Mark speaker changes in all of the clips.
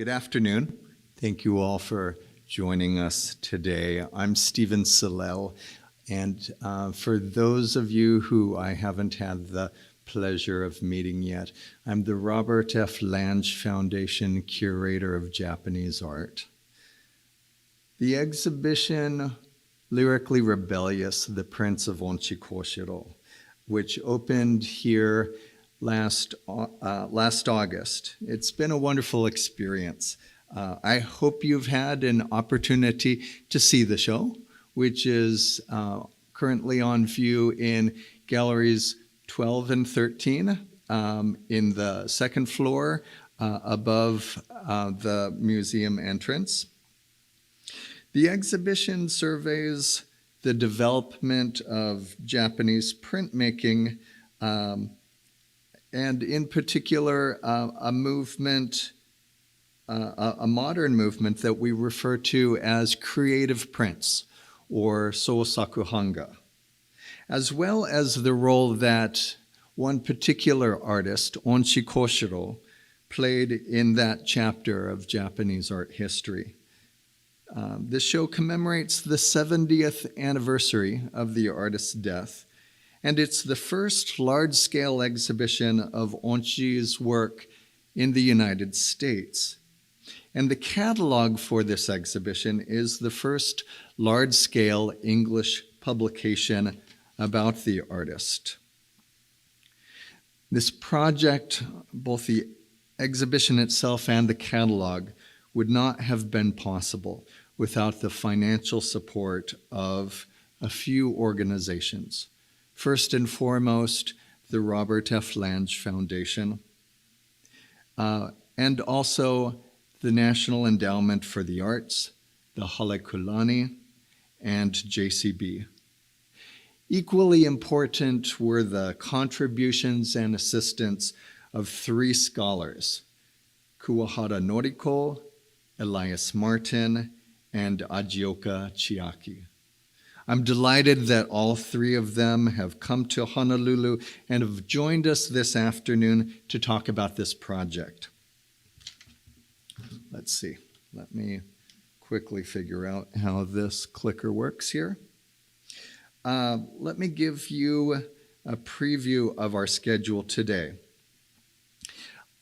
Speaker 1: Good afternoon. Thank you all for joining us today. I'm Stephen Salel, and for those of you who I haven't had the pleasure of meeting yet, I'm the Robert F. Lange Foundation Curator of Japanese Art. The exhibition, Lyrically, Rebellious, The Prince of Onchi Kōshirō, which opened here last August. It's been a wonderful experience. I hope you've had an opportunity to see the show, which is currently on view in galleries 12 and 13 in the second floor above the museum entrance. The exhibition surveys the development of Japanese printmaking and in particular, a movement, a modern movement that we refer to as creative prints, or Sosaku Hanga, as well as the role that one particular artist, Onchi Kōshirō, played in that chapter of Japanese art history. This show commemorates the 70th anniversary of the artist's death, and it's the first large-scale exhibition of Onchi's work in the United States. And the catalog for this exhibition is the first large-scale English publication about the artist. This project, both the exhibition itself and the catalog, would not have been possible without the financial support of a few organizations. First and foremost, the Robert F. Lange Foundation, and also the National Endowment for the Arts, the Halekulani, and JCB. Equally important were the contributions and assistance of three scholars, Kuwahara Noriko, Elias Martin, and Ajioka Chiaki. I'm delighted that all three of them have come to Honolulu and have joined us this afternoon to talk about this project. Let's see. Let me quickly figure out how this clicker works here. Let me give you a preview of our schedule today.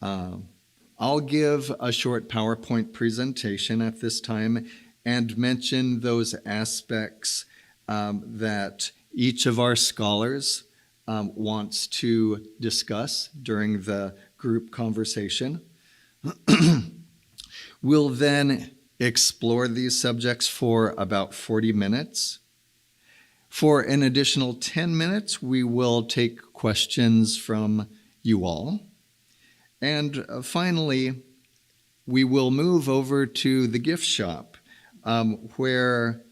Speaker 1: I'll give a short PowerPoint presentation at this time and mention those aspects that each of our scholars wants to discuss during the group conversation. We'll then explore these subjects for about 40 minutes. For an additional 10 minutes, we will take questions from you all. And finally, we will move over to the gift shop, where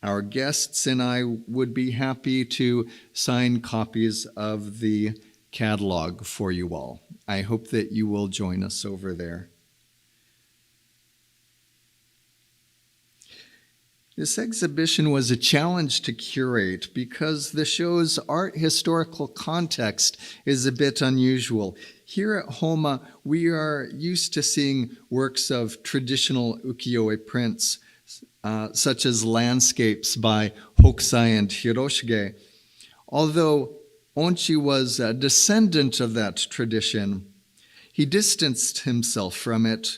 Speaker 1: our guests and I would be happy to sign copies of the catalog for you all. I hope that you will join us over there. This exhibition was a challenge to curate because the show's art historical context is a bit unusual. Here at Homa, we are used to seeing works of traditional ukiyo-e prints, such as landscapes by Hokusai and Hiroshige. Although Onchi was a descendant of that tradition, he distanced himself from it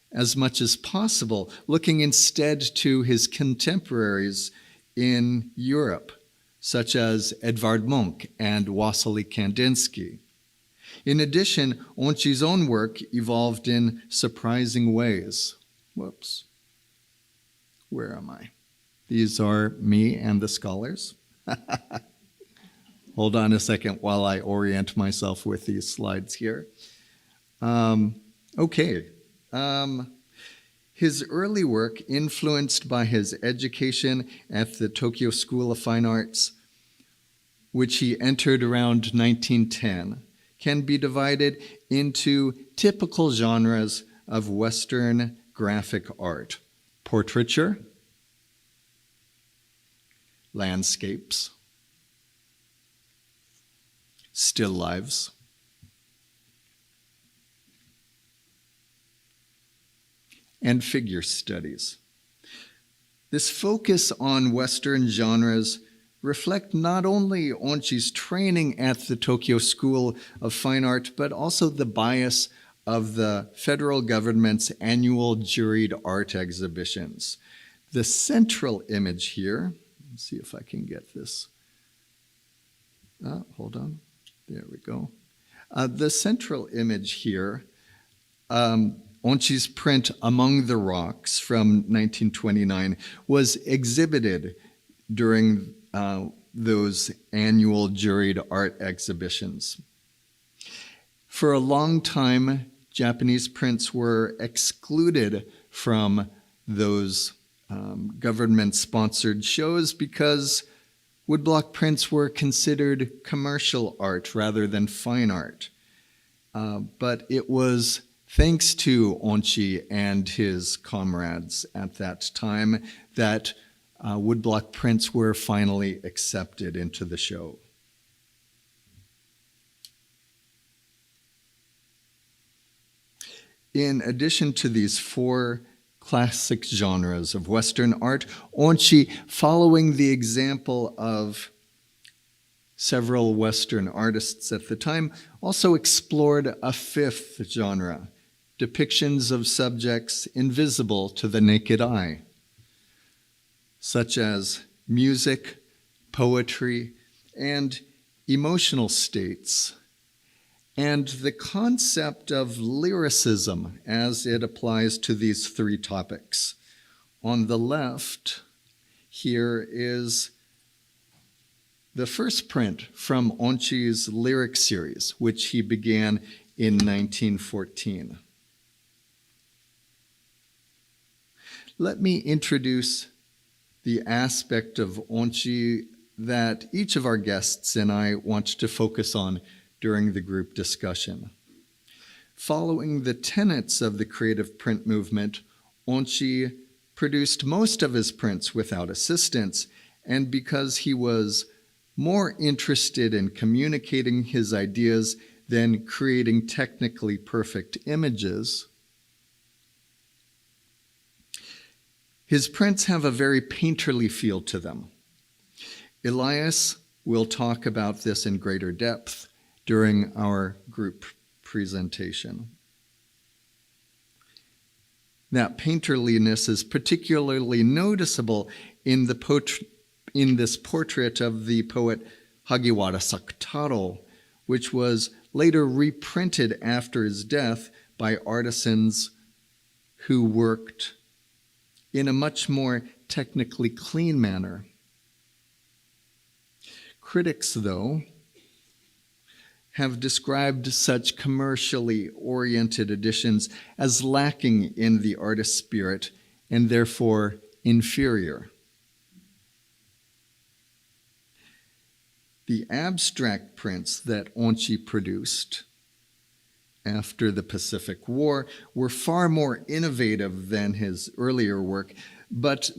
Speaker 1: as much as possible, looking instead to his contemporaries in Europe, such as Edvard Munch and Wassily Kandinsky. In addition, Onchi's own work evolved in surprising ways. Whoops. Where am I? These are me and the scholars. Hold on a second while I orient myself with these slides here. His early work, influenced by his education at the Tokyo School of Fine Arts, which he entered around 1910, can be divided into typical genres of Western graphic art: portraiture, landscapes, still lives, and figure studies. This focus on Western genres reflect not only Onchi's training at the Tokyo School of Fine Art, but also the bias of the federal government's annual juried art exhibitions. The central image here, let's see if I can get this. Hold on, there we go. The central image here, Onchi's print Among the Rocks from 1929 was exhibited during those annual juried art exhibitions. For a long time, Japanese prints were excluded from those government-sponsored shows because woodblock prints were considered commercial art rather than fine art. But it was thanks to Onchi and his comrades at that time that woodblock prints were finally accepted into the show. In addition to these four classic genres of Western art, Onchi, following the example of several Western artists at the time, also explored a fifth genre, depictions of subjects invisible to the naked eye, such as music, poetry, and emotional states, and the concept of lyricism as it applies to these three topics. On the left, here is the first print from Onchi's lyric series, which he began in 1914. Let me introduce the aspect of Onchi that each of our guests and I want to focus on during the group discussion. Following the tenets of the creative print movement, Onchi produced most of his prints without assistance, and because he was more interested in communicating his ideas than creating technically perfect images, his prints have a very painterly feel to them. Elias will talk about this in greater depth during our group presentation. That painterliness is particularly noticeable in this portrait of the poet Hagiwara Sakutaro, which was later reprinted after his death by artisans who worked in a much more technically clean manner. Critics, though, have described such commercially oriented editions as lacking in the artist's spirit and therefore inferior. The abstract prints that Onchi produced after the Pacific War were far more innovative than his earlier work, but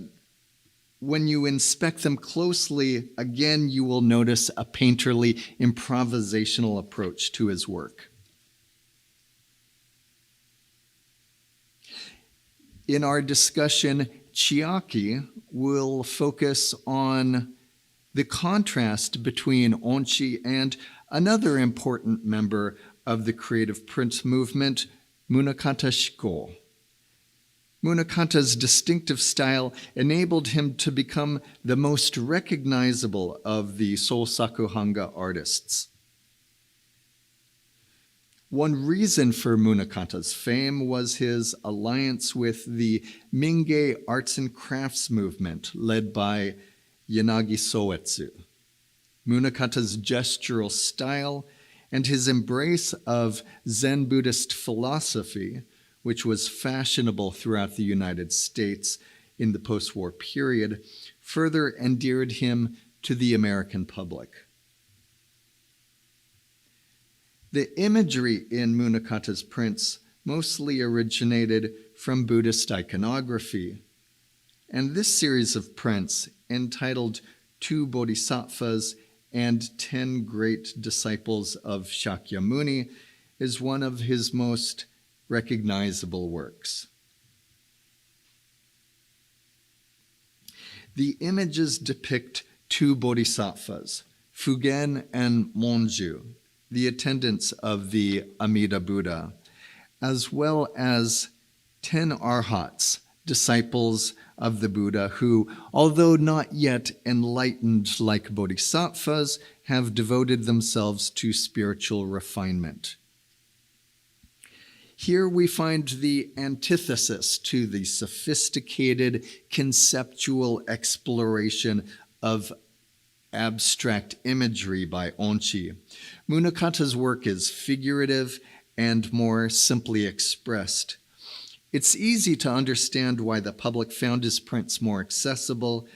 Speaker 1: when you inspect them closely, again, you will notice a painterly, improvisational approach to his work. In our discussion, Chiaki will focus on the contrast between Onchi and another important member of the creative print movement, Munakata Shiko. Munakata's distinctive style enabled him to become the most recognizable of the Sosaku Hanga artists. One reason for Munakata's fame was his alliance with the Mingei arts and crafts movement led by Yanagi Soetsu. Munakata's gestural style and his embrace of Zen Buddhist philosophy, which was fashionable throughout the United States in the post-war period, further endeared him to the American public. The imagery in Munakata's prints mostly originated from Buddhist iconography, and this series of prints, entitled Two Bodhisattvas and 10 Great Disciples of Shakyamuni, is one of his most recognizable works. The images depict two bodhisattvas, Fugen and Monju, the attendants of the Amida Buddha, as well as 10 arhats, disciples of the Buddha who, although not yet enlightened like bodhisattvas, have devoted themselves to spiritual refinement. Here we find the antithesis to the sophisticated conceptual exploration of abstract imagery by Onchi. Munakata's work is figurative and more simply expressed. It's easy to understand why the public found his prints more accessible.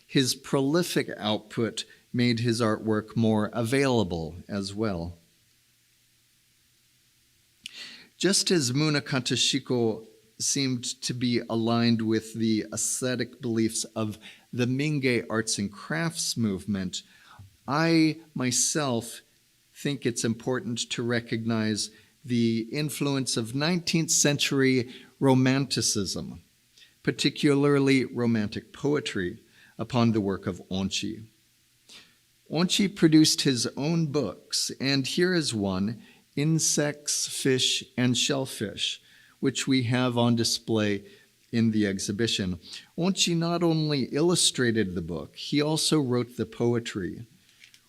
Speaker 1: His prolific output made his artwork more available as well. Just as Munakata Shiko seemed to be aligned with the aesthetic beliefs of the Mingei arts and crafts movement, I myself think it's important to recognize the influence of 19th century Romanticism, particularly Romantic poetry, upon the work of Onchi. Onchi produced his own books, and here is one, Insects, Fish, and Shellfish, which we have on display in the exhibition. Onchi not only illustrated the book, he also wrote the poetry,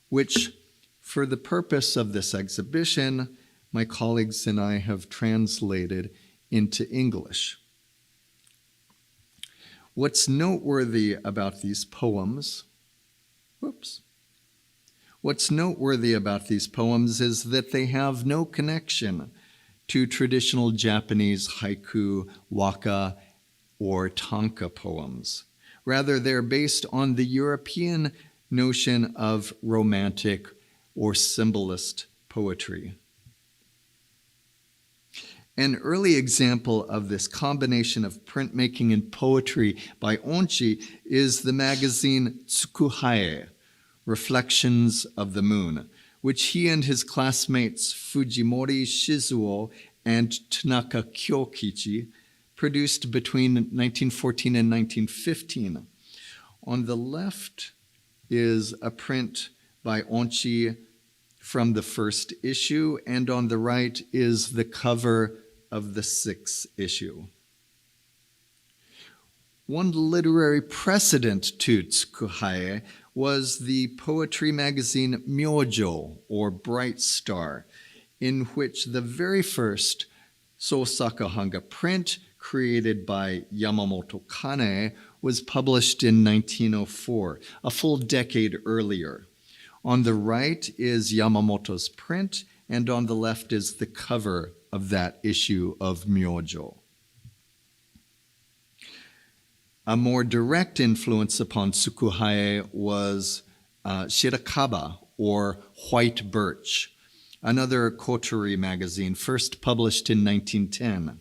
Speaker 1: which, for the purpose of this exhibition, my colleagues and I have translated into English. What's noteworthy about these poems, What's noteworthy about these poems is that they have no connection to traditional Japanese haiku, waka, or tanka poems. Rather, they're based on the European notion of romantic or symbolist poetry. An early example of this combination of printmaking and poetry by Onchi is the magazine Tsukuhae, Reflections of the Moon, which he and his classmates Fujimori Shizuo and Tanaka Kyokichi produced between 1914 and 1915. On the left is a print by Onchi from the first issue, and on the right is the cover of the 6th issue. One literary precedent to Tsukuhae was the poetry magazine Myojo, or Bright Star, in which the very first Sosaka Hanga print, created by Yamamoto Kane, was published in 1904, a full decade earlier. On the right is Yamamoto's print, and on the left is the cover of that issue of Myojo. A more direct influence upon Tsukuhae was Shirakaba, or White Birch, another coterie magazine first published in 1910.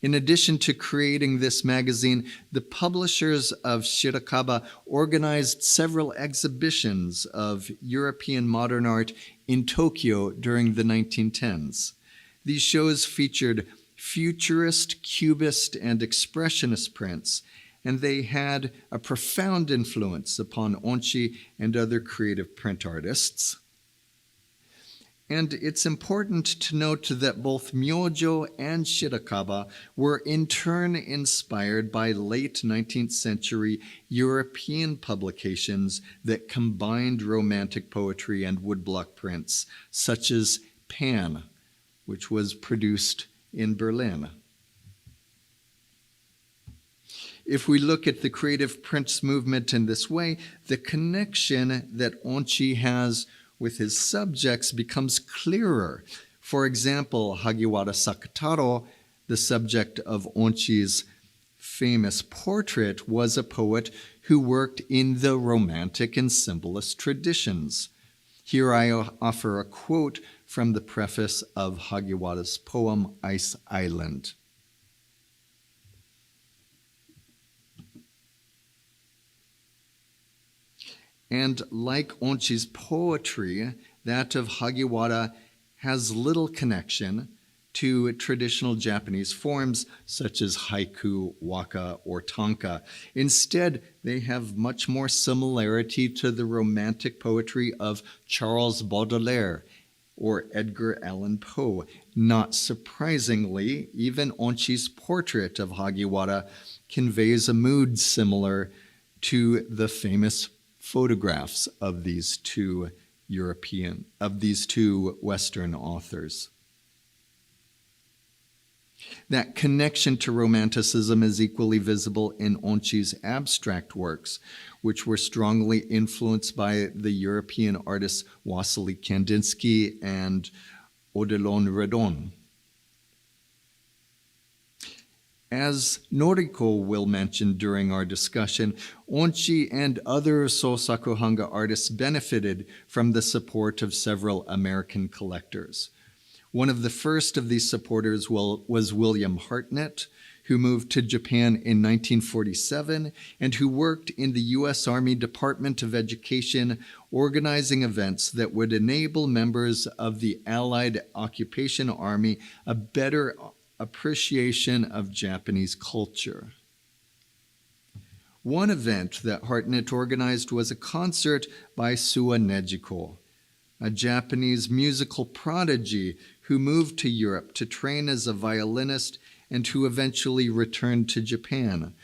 Speaker 1: In addition to creating this magazine, the publishers of Shirakaba organized several exhibitions of European modern art in Tokyo during the 1910s. These shows featured futurist, cubist, and expressionist prints, and they had a profound influence upon Onchi and other creative print artists. And it's important to note that both Myojo and Shirakaba were in turn inspired by late 19th century European publications that combined romantic poetry and woodblock prints, such as Pan, which was produced in Berlin. If we look at the creative prints movement in this way, the connection that Onchi has with his subjects becomes clearer. For example, Hagiwara Sakataro, the subject of Onchi's famous portrait, was a poet who worked in the Romantic and symbolist traditions. Here I offer a quote from the preface of Hagiwara's poem, Ice Island. And like Onchi's poetry, that of Hagiwara has little connection to traditional Japanese forms such as haiku, waka, or tanka. Instead, they have much more similarity to the romantic poetry of Charles Baudelaire or Edgar Allan Poe. Not surprisingly, even Onchi's portrait of Hagiwara conveys a mood similar to the famous photographs of these two Western authors. That connection to Romanticism is equally visible in Onchi's abstract works, which were strongly influenced by the European artists Wassily Kandinsky and Odilon Redon. As Noriko will mention during our discussion, Onchi and other Sosakuhanga artists benefited from the support of several American collectors. One of the first of these supporters was William Hartnett, who moved to Japan in 1947 and who worked in the U.S. Army Department of Education, organizing events that would enable members of the Allied Occupation Army a better appreciation of Japanese culture. One event that Hartnett organized was a concert by Suwa Nejiko, a Japanese musical prodigy who moved to Europe to train as a violinist and who eventually returned to Japan.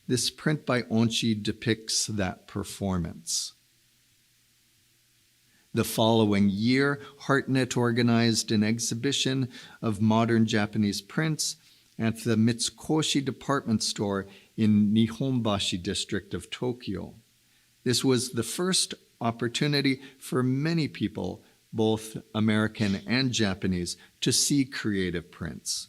Speaker 1: This print by Onchi depicts that performance. The following year, Hartnett organized an exhibition of modern Japanese prints at the Mitsukoshi department store in Nihonbashi district of Tokyo. This was the first opportunity for many people, both American and Japanese, to see creative prints.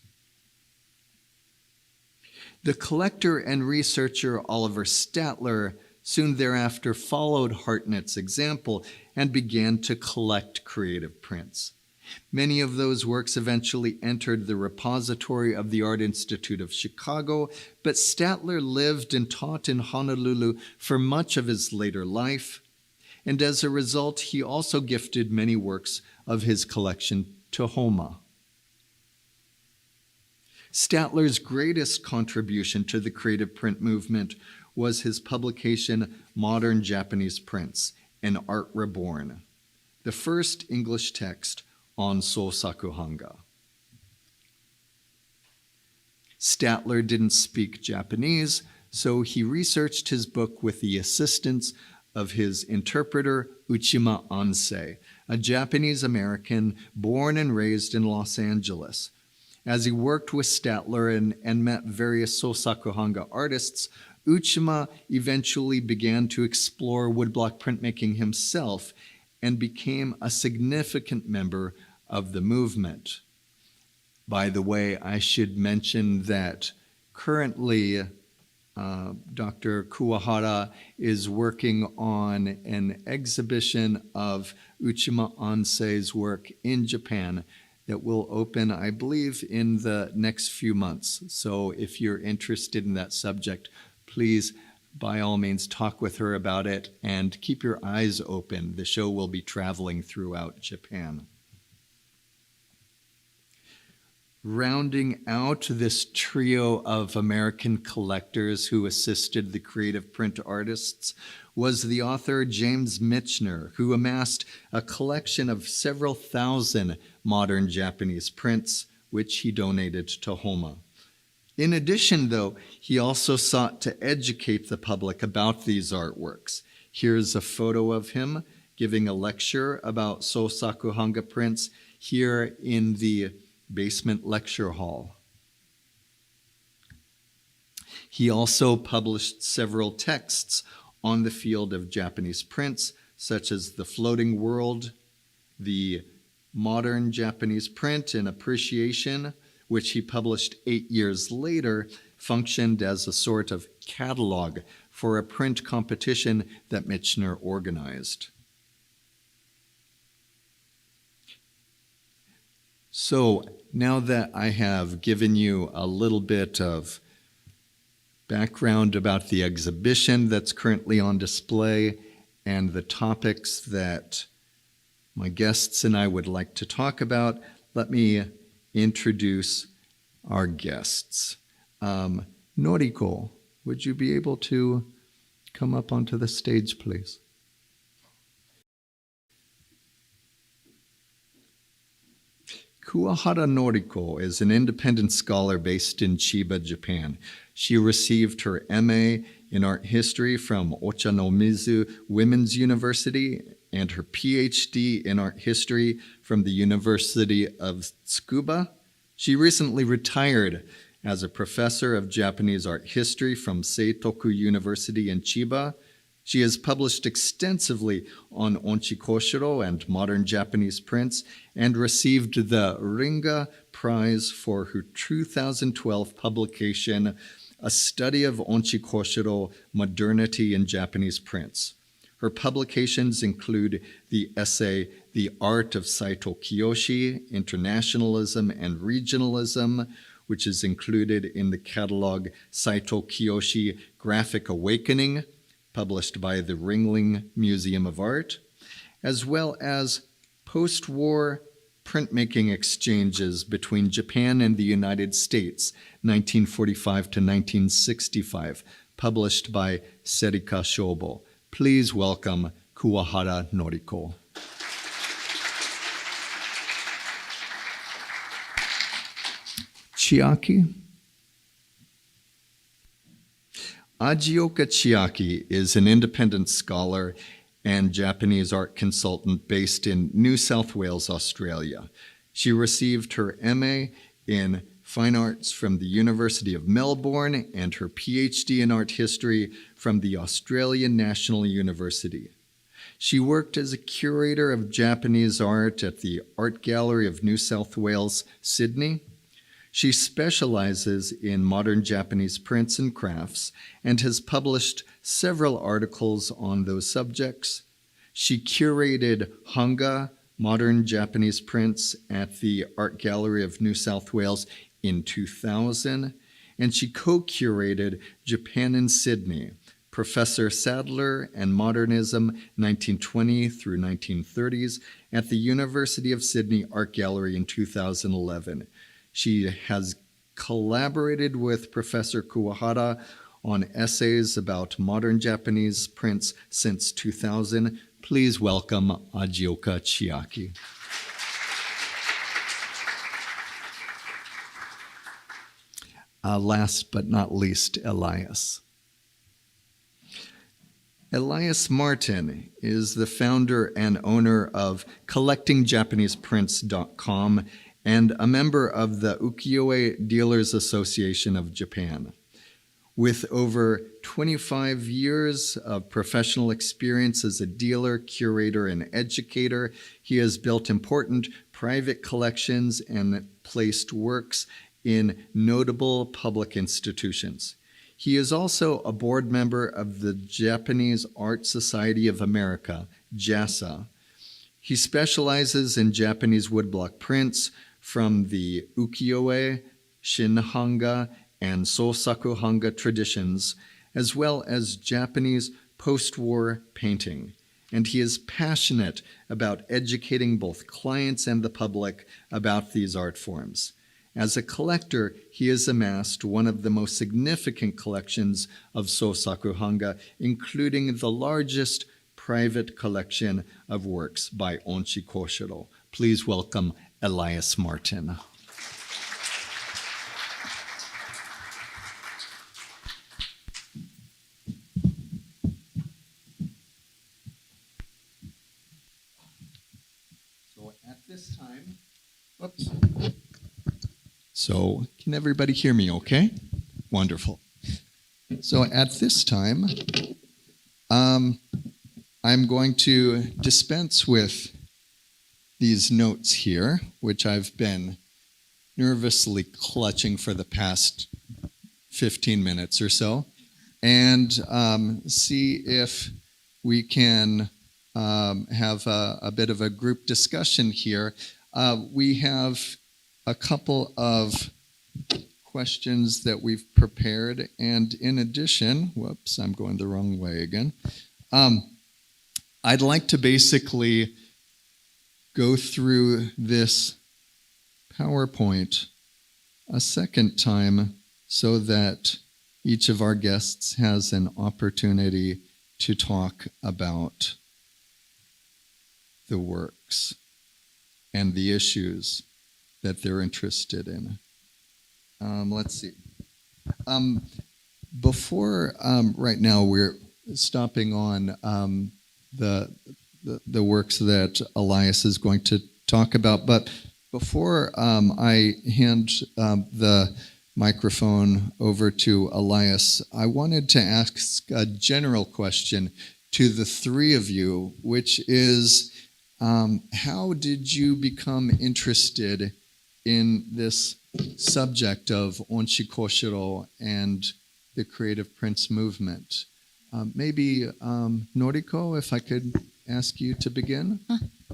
Speaker 1: The collector and researcher Oliver Statler soon thereafter followed Hartnett's example and began to collect creative prints. Many of those works eventually entered the repository of the Art Institute of Chicago, but Statler lived and taught in Honolulu for much of his later life, and as a result, he also gifted many works of his collection to Homa. Statler's greatest contribution to the creative print movement was his publication, Modern Japanese Prints, An Art Reborn, the first English text on Sosakuhanga. Statler didn't speak Japanese, so he researched his book with the assistance of his interpreter, Uchima Ansei, a Japanese-American born and raised in Los Angeles. As he worked with Statler and met various Sosakuhanga artists, Uchima eventually began to explore woodblock printmaking himself and became a significant member of the movement. By the way, I should mention that currently Dr. Kuwahara is working on an exhibition of Uchima Ansei's work in Japan that will open, I believe, in the next few months. So if you're interested in that subject, please, by all means, talk with her about it and keep your eyes open. The show will be traveling throughout Japan. Rounding out this trio of American collectors who assisted the creative print artists was the author James Michener, who amassed a collection of several thousand modern Japanese prints, which he donated to Homa. In addition, though, he also sought to educate the public about these artworks. Here's a photo of him giving a lecture about Sosakuhanga prints here in the basement lecture hall. He also published several texts on the field of Japanese prints, such as The Floating World, the Modern Japanese Print and Appreciation, which he published 8 years later, functioned as a sort of catalog for a print competition that Michener organized. So now that I have given you a little bit of background about the exhibition that's currently on display and the topics that my guests and I would like to talk about, let me introduce our guests. Noriko, would you be able to come up onto the stage, please? Kuwahara Noriko is an independent scholar based in Chiba, Japan. She received her MA in art history from Ochanomizu Women's University and her PhD in art history from the University of Tsukuba. She recently retired as a professor of Japanese art history from Seitoku University in Chiba. She has published extensively on Onchi Kōshirō and modern Japanese prints and received the Ringa Prize for her 2012 publication, A Study of Onchi Kōshirō, Modernity in Japanese Prints. Her publications include the essay, The Art of Saito Kiyoshi, Internationalism and Regionalism, which is included in the catalog Saito Kiyoshi Graphic Awakening, published by the Ringling Museum of Art, as well as post-war printmaking exchanges between Japan and the United States, 1945 to 1965, published by Serika Shobo. Please welcome Kuwahara Noriko. Chiaki. Ajioka Chiaki is an independent scholar and Japanese art consultant based in New South Wales, Australia. She received her MA in Fine Arts from the University of Melbourne and her PhD in art history from the Australian National University. She worked as a curator of Japanese art at the Art Gallery of New South Wales, Sydney. She specializes in modern Japanese prints and crafts and has published several articles on those subjects. She curated Hanga, modern Japanese prints, at the Art Gallery of New South Wales in 2000, and she co-curated Japan in Sydney, Professor Sadler and Modernism 1920 through 1930s at the University of Sydney Art Gallery in 2011. She has collaborated with Professor Kuwahara on essays about modern Japanese prints since 2000. Please welcome Ajioka Chiaki. Last but not least, Elias. Elias Martin is the founder and owner of CollectingJapanesePrints.com and a member of the Ukiyo-e Dealers Association of Japan. With over 25 years of professional experience as a dealer, curator, and educator, he has built important private collections and placed works in notable public institutions. He is also a board member of the Japanese Art Society of America, JASA. He specializes in Japanese woodblock prints from the ukiyo-e, shin-hanga, and sosaku hanga traditions, as well as Japanese post-war painting. And he is passionate about educating both clients and the public about these art forms. As a collector, he has amassed one of the most significant collections of sosaku hanga, including the largest private collection of works by Onchi Kōshirō. Please welcome Elias Martin. So at this time, whoops. So can everybody hear me okay? Wonderful. So at this time, I'm going to dispense with these notes here, which I've been nervously clutching for the past 15 minutes or so, and see if we can have a bit of a group discussion here. We have a couple of questions that we've prepared, and in addition, whoops, I'm going the wrong way again. I'd like to basically go through this PowerPoint a second time so that each of our guests has an opportunity to talk about the works and the issues that they're interested in. Let's see. Before right now, we're stopping on the works that Elias is going to talk about. But before I hand the microphone over to Elias, I wanted to ask a general question to the three of you, which is, how did you become interested in this subject of Onchi Kōshirō and the creative prints movement? Maybe Noriko, if I could ask you to begin.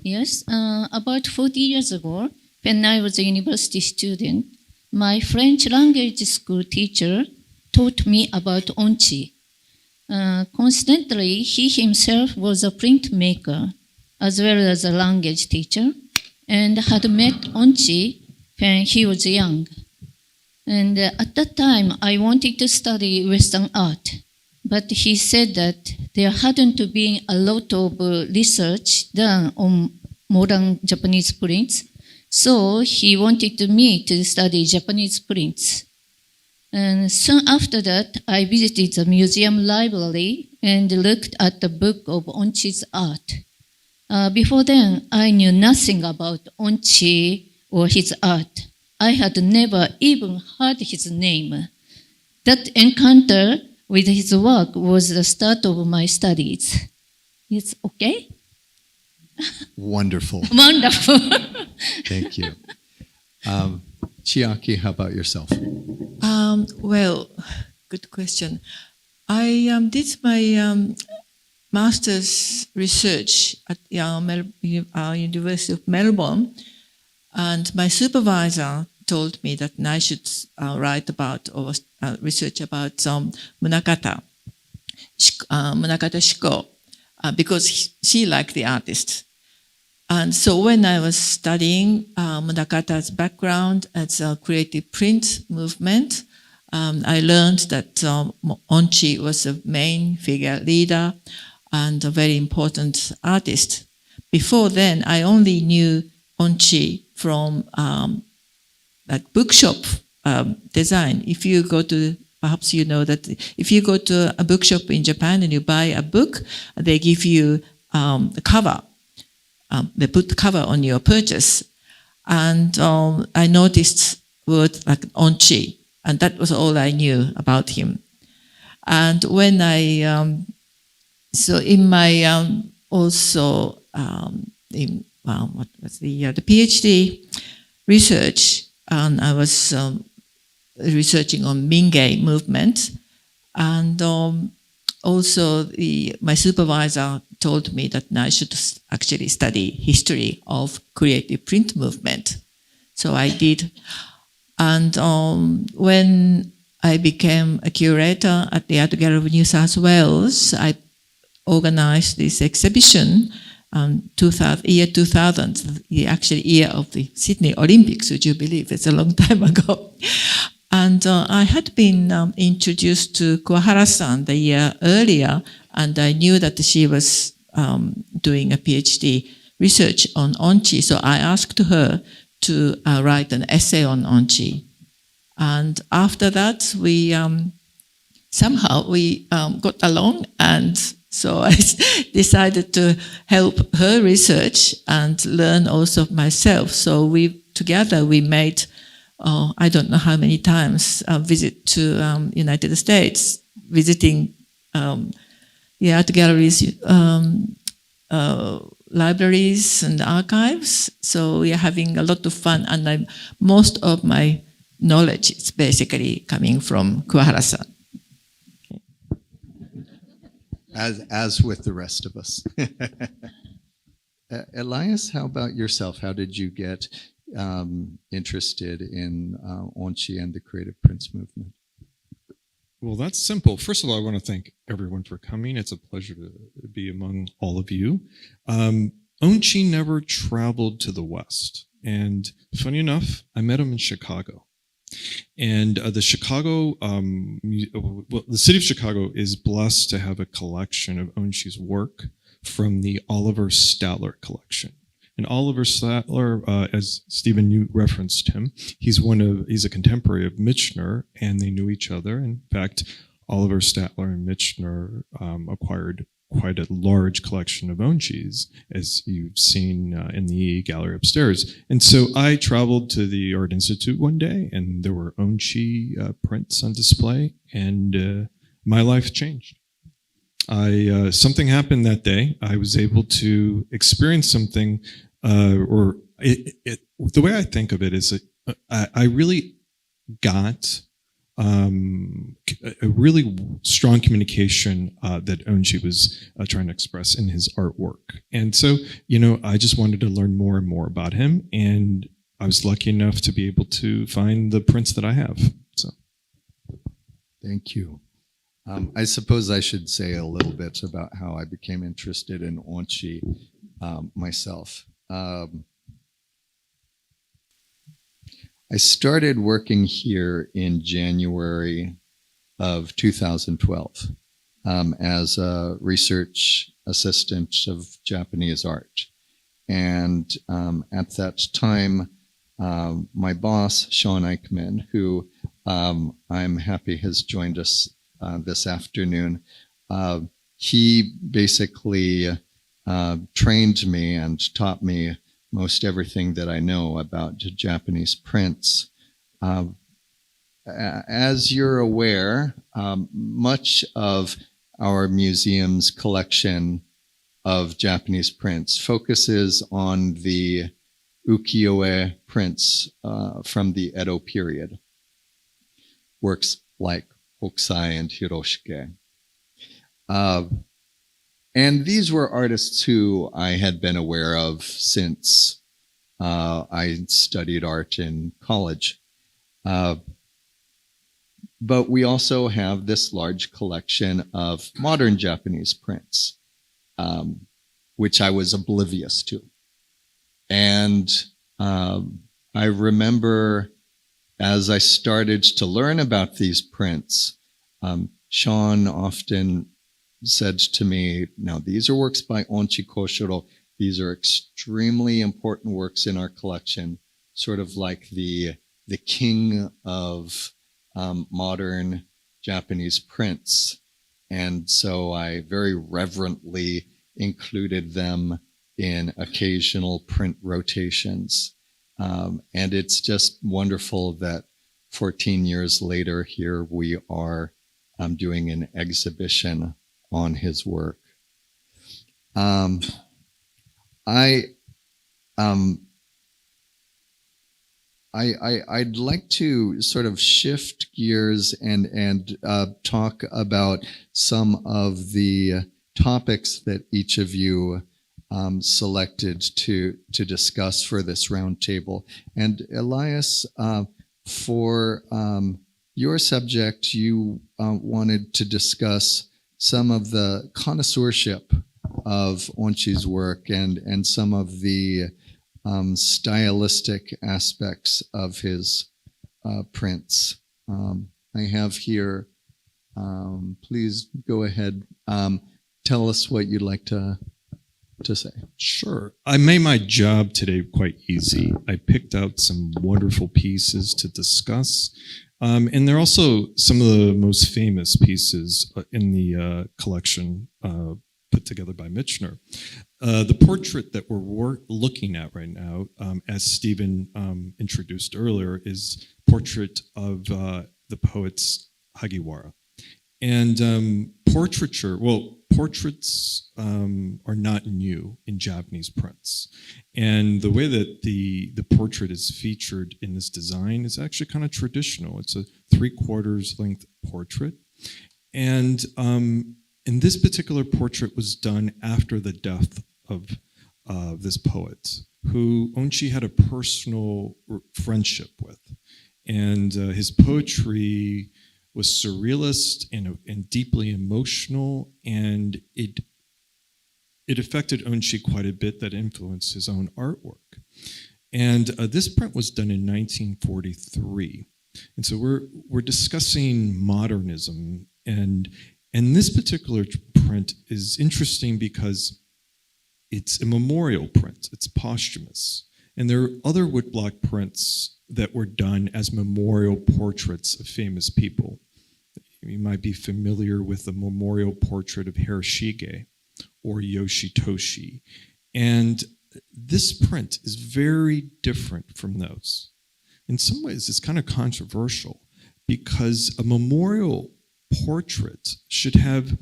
Speaker 2: Yes, about 40 years ago, when I was a university student, my French language school teacher taught me about Onchi. Constantly, he himself was a printmaker as well as a language teacher and had met Onchi when he was young. And at that time, I wanted to study Western art. But he said that there hadn't been a lot of research done on modern Japanese prints, so he wanted me to study Japanese prints. And soon after that, I visited the museum library and looked at the book of Onchi's art. Before then, I knew nothing about Onchi or his art. I had never even heard his name. That encounter with his work was the start of my studies. It's okay?
Speaker 1: Wonderful.
Speaker 2: Wonderful.
Speaker 1: Thank you. Chiaki, how about yourself?
Speaker 3: Well, good question. I did my master's research at University of Melbourne, and my supervisor told me that I should write about or research about Munakata Shiko, because she liked the artist. And so when I was studying Munakata's background as a creative print movement, I learned that Onchi was a main figure leader and a very important artist. Before then, I only knew Onchi from like bookshop design. If you go to, perhaps you know that if you go to a bookshop in Japan and you buy a book, they give you the cover. They put the cover on your purchase. And I noticed word like Onchi, and that was all I knew about him. And when I, so in my also, in what was the PhD research, and I was researching on Mingei movement, and also my supervisor told me that I should actually study history of creative print movement. So I did. And when I became a curator at the Art Gallery of New South Wales, I organized this exhibition, year 2000, the actual year of the Sydney Olympics, would you believe? It's a long time ago. And I had been introduced to Kuwahara-san the year earlier, and I knew that she was doing a PhD research on Onchi, so I asked her to write an essay on Onchi. And after that, we somehow got along, and so I decided to help her research and learn also myself. So together we made, I don't know how many times, a visit to United States, visiting the art galleries, libraries and archives. So we are having a lot of fun, and most of my knowledge is basically coming from Kuwahara-san.
Speaker 1: As with the rest of us. Elias, how about yourself? How did you get interested in Onchi and the creative prints movement?
Speaker 4: Well, that's simple. First of all, I want to thank everyone for coming. It's a pleasure to be among all of you. Onchi never traveled to the West. And funny enough, I met him in Chicago. And the city of Chicago is blessed to have a collection of Onchi's work from the Oliver Statler collection. And Oliver Statler, as Stephen, you referenced him, he's a contemporary of Michener, and they knew each other. In fact, Oliver Statler and Michener acquired quite a large collection of Onchis, as you've seen in the gallery upstairs. And so I traveled to the Art Institute one day, and there were Onchi prints on display, and my life changed. Something happened that day. I was able to experience something, the way I think of it is I really got a really strong communication that Onchi was trying to express in his artwork. And so, I just wanted to learn more and more about him, and I was lucky enough to be able to find the prints that I have. So,
Speaker 1: thank you. I suppose I should say a little bit about how I became interested in Onchi myself. I started working here in January of 2012 as a research assistant of Japanese art. And at that time, my boss, Sean Eichmann, who I'm happy has joined us this afternoon, he basically trained me and taught me most everything that I know about Japanese prints. As you're aware, much of our museum's collection of Japanese prints focuses on the ukiyo-e prints from the Edo period, works like Hokusai and Hiroshige. And these were artists who I had been aware of since I studied art in college. But we also have this large collection of modern Japanese prints, which I was oblivious to. And I remember as I started to learn about these prints, Sean often said to me, now these are works by Onchi Kōshirō. These are extremely important works in our collection, sort of like the king of modern Japanese prints. And so I very reverently included them in occasional print rotations. And it's just wonderful that 14 years later, here we are doing an exhibition on his work. I'd like to sort of shift gears and talk about some of the topics that each of you selected to discuss for this roundtable. And Elias, for your subject, you wanted to discuss some of the connoisseurship of Onchi's work and some of the stylistic aspects of his prints. I have here, please go ahead, tell us what you'd like to say.
Speaker 4: Sure. I made my job today quite easy. I picked out some wonderful pieces to discuss. And they're also some of the most famous pieces in the collection put together by Michener. The portrait that we're looking at right now, as Stephen introduced earlier, is portrait of the poets Hagiwara. And portraits are not new in Japanese prints. And the way that the portrait is featured in this design is actually kind of traditional. It's a 3/4 length portrait. And this particular portrait was done after the death of this poet, who Onchi had a personal friendship with. And his poetry was surrealist and deeply emotional, and it affected Onchi quite a bit, that influenced his own artwork. And this print was done in 1943. And so we're discussing modernism, and this particular print is interesting because it's a memorial print. It's posthumous. And there are other woodblock prints that were done as memorial portraits of famous people. You might be familiar with the memorial portrait of Hiroshige or Yoshitoshi. And this print is very different from those. In some ways, it's kind of controversial because a memorial portrait should have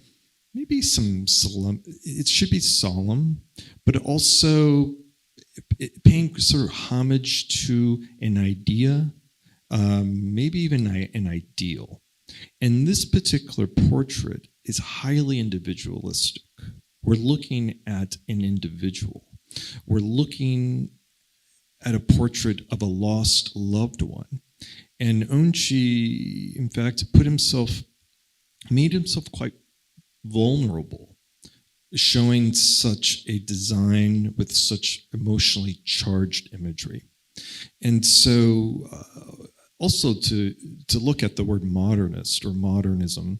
Speaker 4: maybe some solemn, it should be solemn, but also paying sort of homage to an idea, maybe even an ideal. And this particular portrait is highly individualistic. We're looking at an individual. We're looking at a portrait of a lost loved one. And Onchi, in fact, made himself quite vulnerable, showing such a design with such emotionally charged imagery. And so also to look at the word modernist or modernism,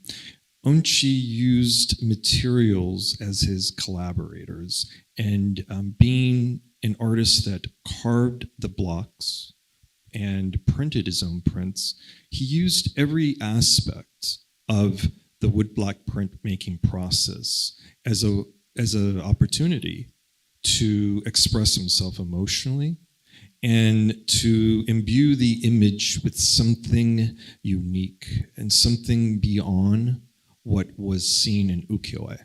Speaker 4: Onchi used materials as his collaborators, and being an artist that carved the blocks and printed his own prints, he used every aspect of the woodblock printmaking process as an opportunity to express himself emotionally and to imbue the image with something unique and something beyond what was seen in ukiyo-e.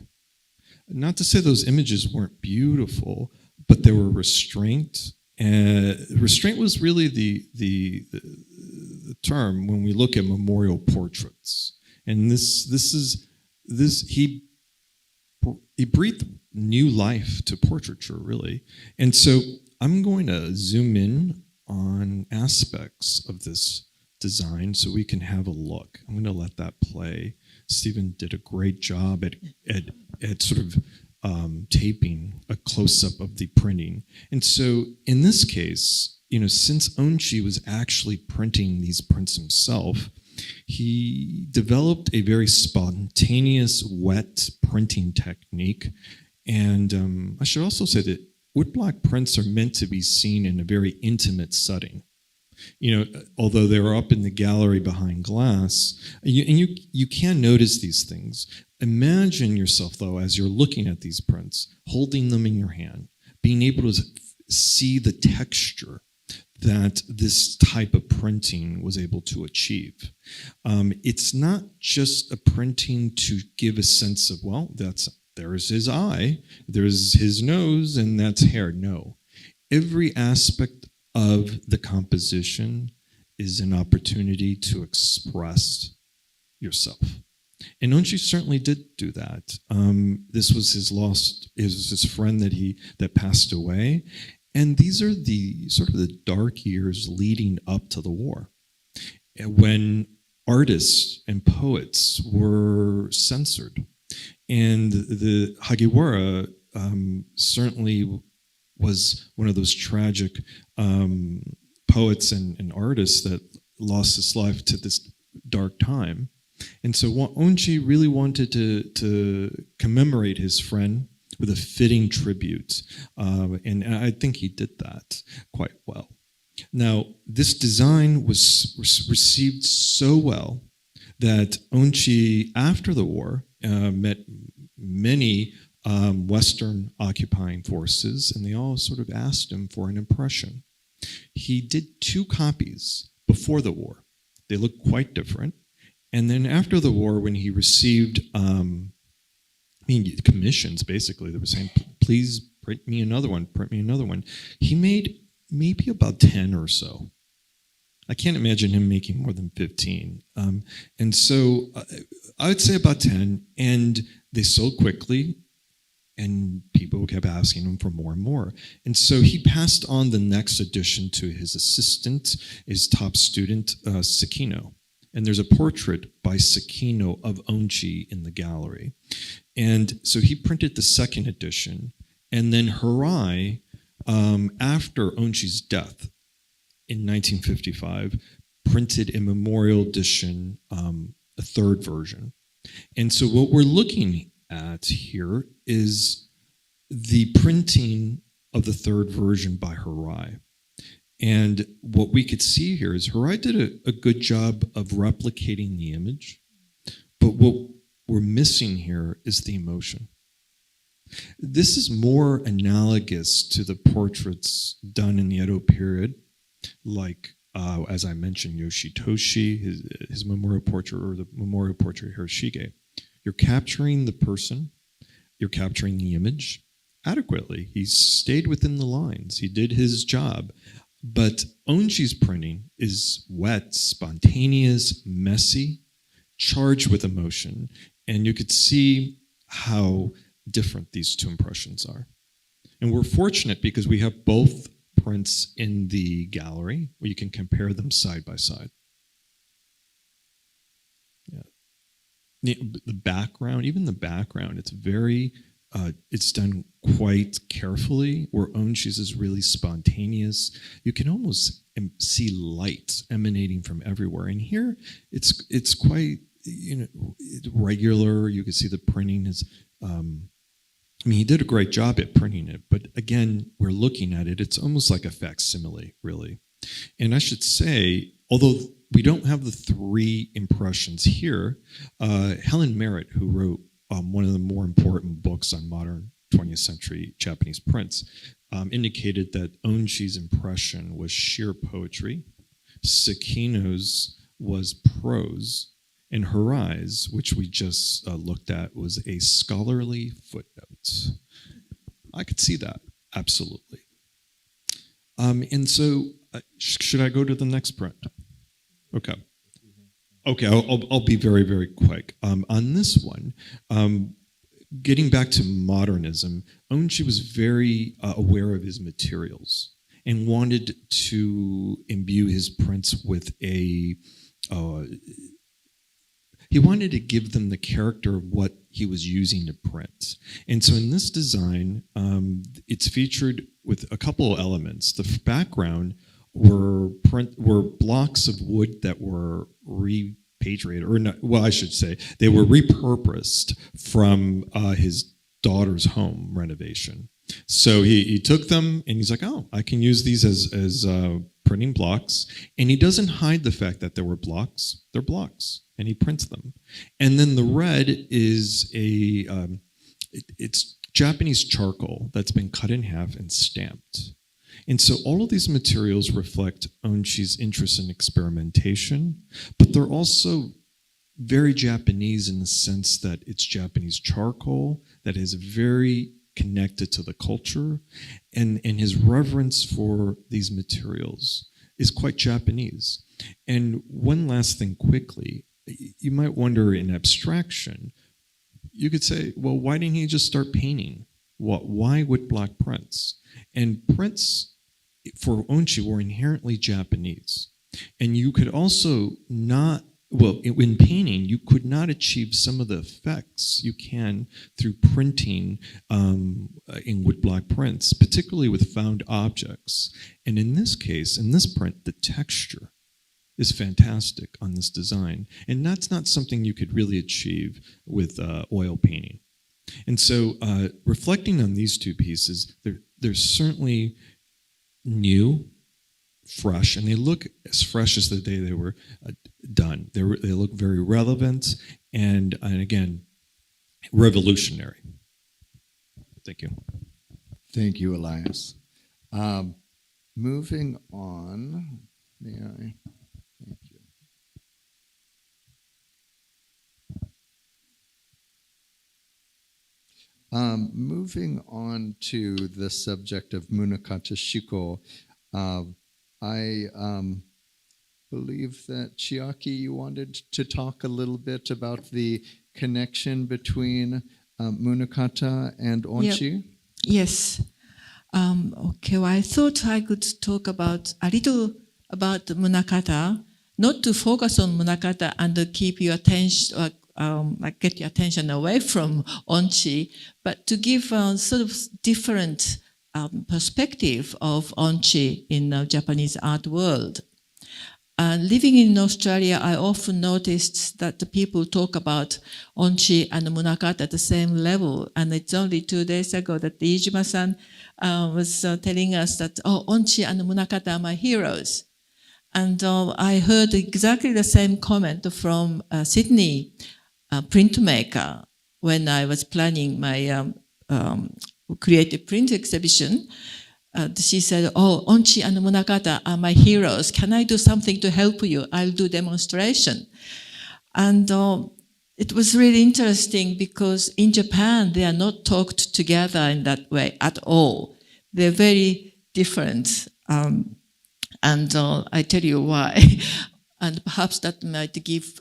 Speaker 4: Not to say those images weren't beautiful, but they were restraint. And restraint was really the term when we look at memorial portraits. And he breathed new life to portraiture, really. And so I'm going to zoom in on aspects of this design so we can have a look. I'm going to let that play. Stephen did a great job at sort of taping a close-up of the printing. And so in this case, since Onchi was actually printing these prints himself, he developed a very spontaneous wet printing technique. And I should also say that woodblock prints are meant to be seen in a very intimate setting. Although they're up in the gallery behind glass, you can notice these things. Imagine yourself, though, as you're looking at these prints, holding them in your hand, being able to see the texture that this type of printing was able to achieve. It's not just a printing to give a sense of, there's his eye, there's his nose, and that's hair. No. Every aspect of the composition is an opportunity to express yourself. And Onchi certainly did do that. This was his friend that passed away. And these are the sort of the dark years leading up to the war, when artists and poets were censored. And the Hagiwara certainly was one of those tragic poets and artists that lost his life to this dark time. And so Onchi really wanted to commemorate his friend with a fitting tribute. And I think he did that quite well. Now, this design was received so well that Onchi, after the war, met many Western occupying forces, and they all sort of asked him for an impression. He did 2 copies before the war. They looked quite different. And then after the war, when he received commissions, basically, they were saying, please print me another one, He made maybe about 10 or so. I can't imagine him making more than 15. And so I would say about 10, and they sold quickly, and people kept asking him for more and more. And so he passed on the next edition to his assistant, his top student, Sakino. And there's a portrait by Sakino of Onchi in the gallery. And so he printed the second edition, and then Hirai after Onchi's death in 1955, printed a memorial edition, a third version. And so what we're looking at here is the printing of the third version by Hirai. And what we could see here is Hirai did a good job of replicating the image, but what we're missing here is the emotion. This is more analogous to the portraits done in the Edo period, like, as I mentioned, Yoshitoshi, his memorial portrait, or the memorial portrait of Hiroshige. You're capturing the person, you're capturing the image adequately. He stayed within the lines, he did his job. But Onchi's printing is wet, spontaneous, messy, charged with emotion, and you could see how different these two impressions are. And we're fortunate because we have both prints in the gallery where you can compare them side by side. Yeah. The background, even the background, it's very, it's done quite carefully, where Onchi's is really spontaneous. You can almost see light emanating from everywhere. And here, it's quite, regular. You can see the printing is, he did a great job at printing it, but again, we're looking at it, it's almost like a facsimile, really. And I should say, although we don't have the three impressions here, Helen Merritt, who wrote one of the more important books on modern 20th century Japanese prints, indicated that Onchi's impression was sheer poetry, Sekino's was prose, and Hirai's, which we just looked at, was a scholarly footnote. I could see that, absolutely. And so, should I go to the next print? Okay. Okay, I'll be very, very quick. On this one, getting back to modernism, Onchi was very aware of his materials and wanted to imbue his prints with a... he wanted to give them the character of what he was using to print. And so in this design, it's featured with a couple of elements. The background were blocks of wood that were repatriated, or not, well, I should say, they were repurposed from his daughter's home renovation. So he took them and he's like, oh, I can use these as printing blocks. And he doesn't hide the fact that there were blocks. They're blocks. And he prints them. And then the red is it's Japanese charcoal that's been cut in half and stamped. And so all of these materials reflect Onchi's interest in experimentation, but they're also very Japanese in the sense that it's Japanese charcoal that is very connected to the culture, and his reverence for these materials is quite Japanese. And one last thing quickly, you might wonder in abstraction, you could say, well, why didn't he just start painting? Why woodblock prints? And prints for Onchi were inherently Japanese. And you could also not, well, in painting, you could not achieve some of the effects you can through printing in woodblock prints, particularly with found objects. And in this case, in this print, the texture is fantastic on this design. And that's not something you could really achieve with oil painting. And so reflecting on these two pieces, they're certainly new, fresh, and they look as fresh as the day they were done. They look very relevant and again, revolutionary. Thank you.
Speaker 1: Thank you, Elias. Moving on, may I? Thank you. Moving on to the subject of Munakata Shiko, I believe that Chiaki, you wanted to talk a little bit about the connection between Munakata and Onchi?
Speaker 3: Yep. Yes. Okay, well, I thought I could talk about a little about Munakata, not to focus on Munakata and keep your attention, like get your attention away from Onchi, but to give sort of different perspective of Onchi in the Japanese art world. Living in Australia, I often noticed that the people talk about Onchi and Munakata at the same level. And it's only 2 days ago that Iijima-san was telling us that, Onchi and Munakata are my heroes. And I heard exactly the same comment from Sydney printmaker when I was planning my creative print exhibition. She said, Onchi and Munakata are my heroes. Can I do something to help you? I'll do demonstration. And it was really interesting because in Japan, they are not talked together in that way at all. They're very different. And I tell you why. And perhaps that might give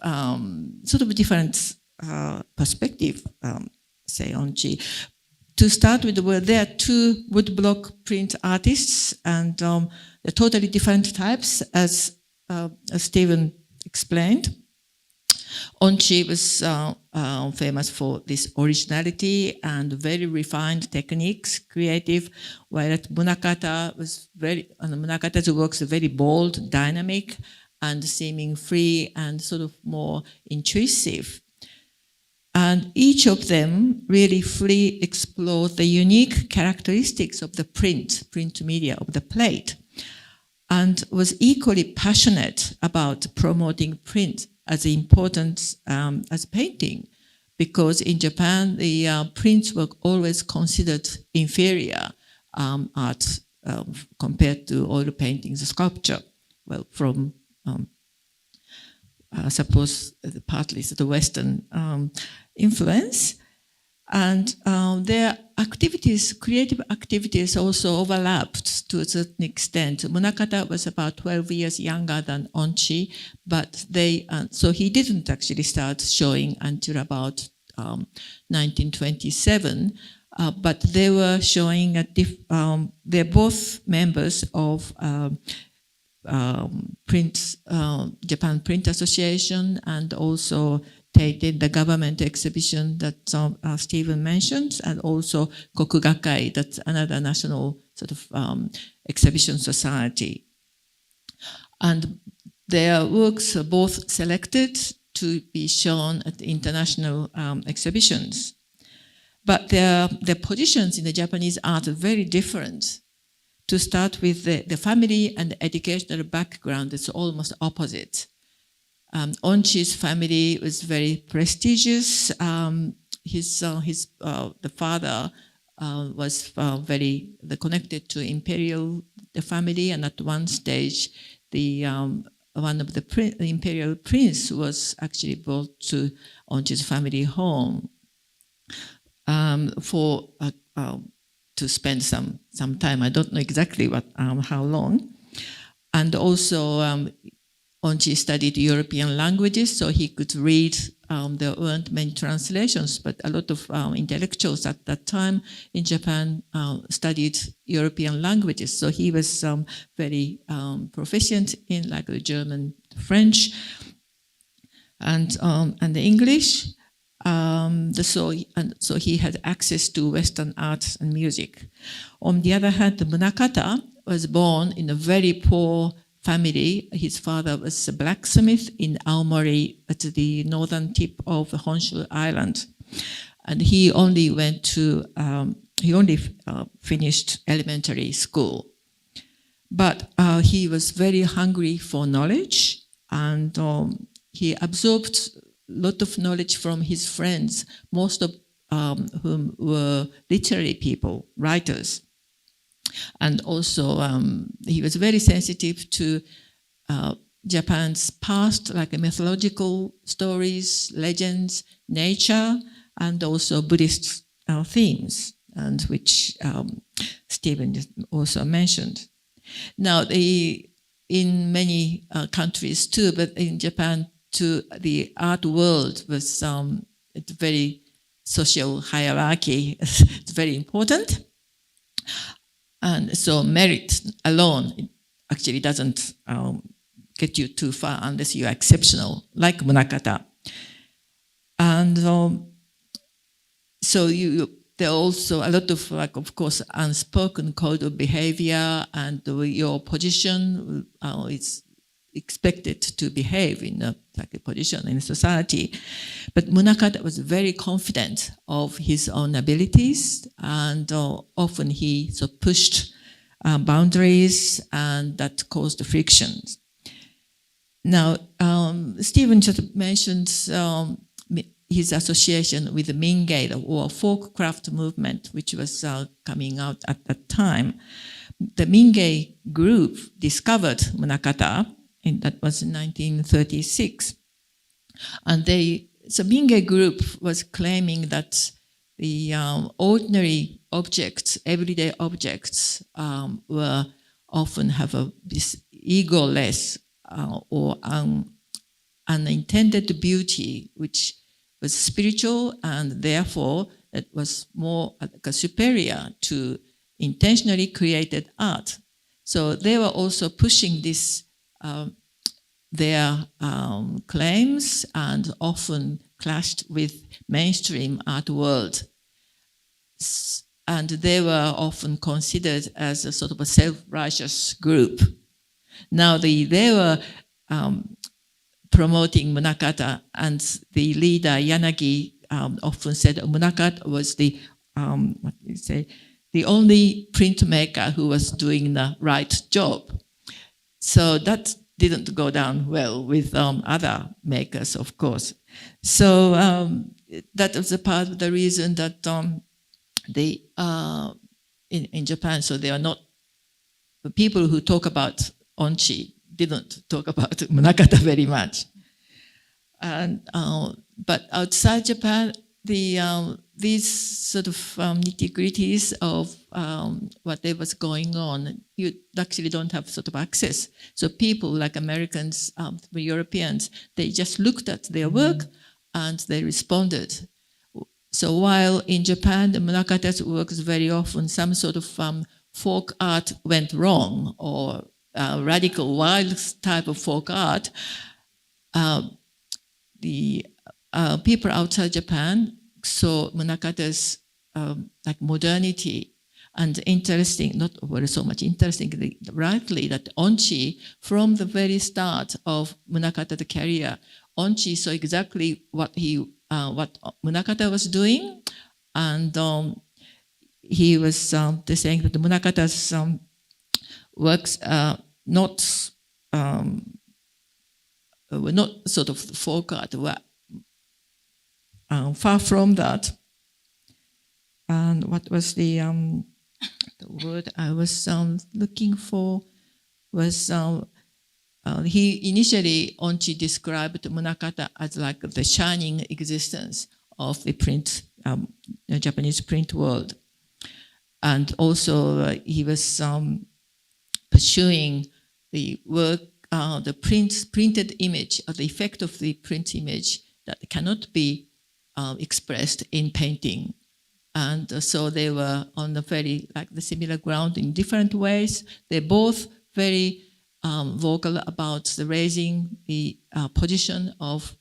Speaker 3: sort of a different perspective, say Onchi. To start with, there are 2 woodblock print artists, and they're totally different types, as Stephen explained. Onchi was famous for this originality and very refined techniques, creative, while Munakata's works are very bold, dynamic, and seeming free and sort of more intrusive. And each of them really fully explored the unique characteristics of the print media, of the plate, and was equally passionate about promoting print as important as painting, because in Japan, the prints were always considered inferior art compared to oil paintings, sculpture. Well, from I suppose partly the Western influence. And their activities, creative activities, also overlapped to a certain extent. Munakata was about 12 years younger than Onchi, but so he didn't actually start showing until about 1927. But they were showing they're both members of Japan Print Association, and also they did the government exhibition that Stephen mentioned, and also Kokugakai, that's another national sort of exhibition society. And their works are both selected to be shown at international exhibitions. But their positions in the Japanese art are very different. To start with, the family and the educational background is almost opposite. Onchi's family was very prestigious. The father was very connected to the family, and at one stage, one of the imperial prince was actually brought to Onchi's family home to spend some time. I don't know exactly how long. And also, Onchi studied European languages, so he could read. There weren't many translations, but a lot of intellectuals at that time in Japan studied European languages. So he was very proficient in the German, French, and the English. So he had access to Western arts and music. On the other hand, Munakata was born in a very poor family. His father was a blacksmith in Aomori, at the northern tip of Honshu Island, and he only finished elementary school. But he was very hungry for knowledge, and he absorbed lot of knowledge from his friends, most of whom were literary people, writers. And also, he was very sensitive to Japan's past, like mythological stories, legends, nature, and also Buddhist themes, and which Stephen also mentioned. Now, in many countries too, but in Japan, to the art world was it's very social hierarchy. It's very important. And so merit alone actually doesn't get you too far unless you are exceptional, like Munakata. And so there are also a lot of, of course, unspoken code of behavior, and your position is expected to behave in a position in society. But Munakata was very confident of his own abilities, and often he pushed boundaries, and that caused frictions. Now, Stephen just mentioned his association with the Mingei, or folk craft movement, which was coming out at that time. The Mingei group discovered Munakata, and that was in 1936. And the Mingei group was claiming that the ordinary objects, everyday objects, were often have this egoless or unintended beauty, which was spiritual, and therefore it was more superior to intentionally created art. So they were also pushing this, their claims, and often clashed with mainstream art world. And they were often considered as a sort of a self-righteous group. Now they were promoting Munakata, and the leader Yanagi often said Munakata was the only printmaker who was doing the right job. So that didn't go down well with other makers, of course. So that was a part of the reason that in Japan, so they are not, the people who talk about Onchi didn't talk about Munakata very much. And but outside Japan, these sort of nitty-gritties of whatever was going on, you actually don't have sort of access. So people like Americans, Europeans, they just looked at their work and they responded. So while in Japan, the Munakata's works very often, some sort of folk art went wrong, or radical, wild type of folk art, the people outside Japan saw Munakata's modernity and interesting, not so much interesting, rightly, that Onchi, from the very start of Munakata's career, Onchi saw exactly what Munakata was doing, and he was saying that the Munakata's works were not sort of folk art, were far from that. And what was the word I was looking for was he initially, Onchi described Munakata as like the shining existence of the print, Japanese print world. And also he was pursuing the work, the printed image, the effect of the print image that cannot be expressed in painting. And so they were on the very, the similar ground in different ways. They're both very vocal about raising the position of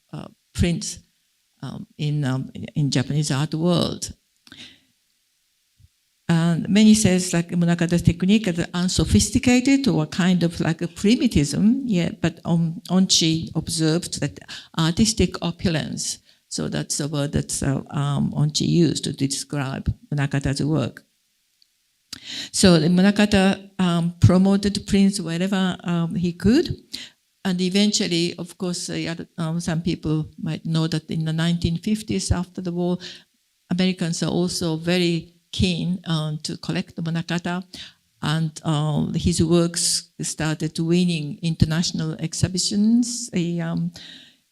Speaker 3: print in Japanese art world. And many says Munakata's technique is unsophisticated or kind of like a primitivism, but Onchi observed that artistic opulence. So that's the word that Onchi used to describe Munakata's work. So Munakata promoted prints wherever he could. And eventually, of course, some people might know that in the 1950s, after the war, Americans are also very keen to collect Munakata. And his works started winning international exhibitions,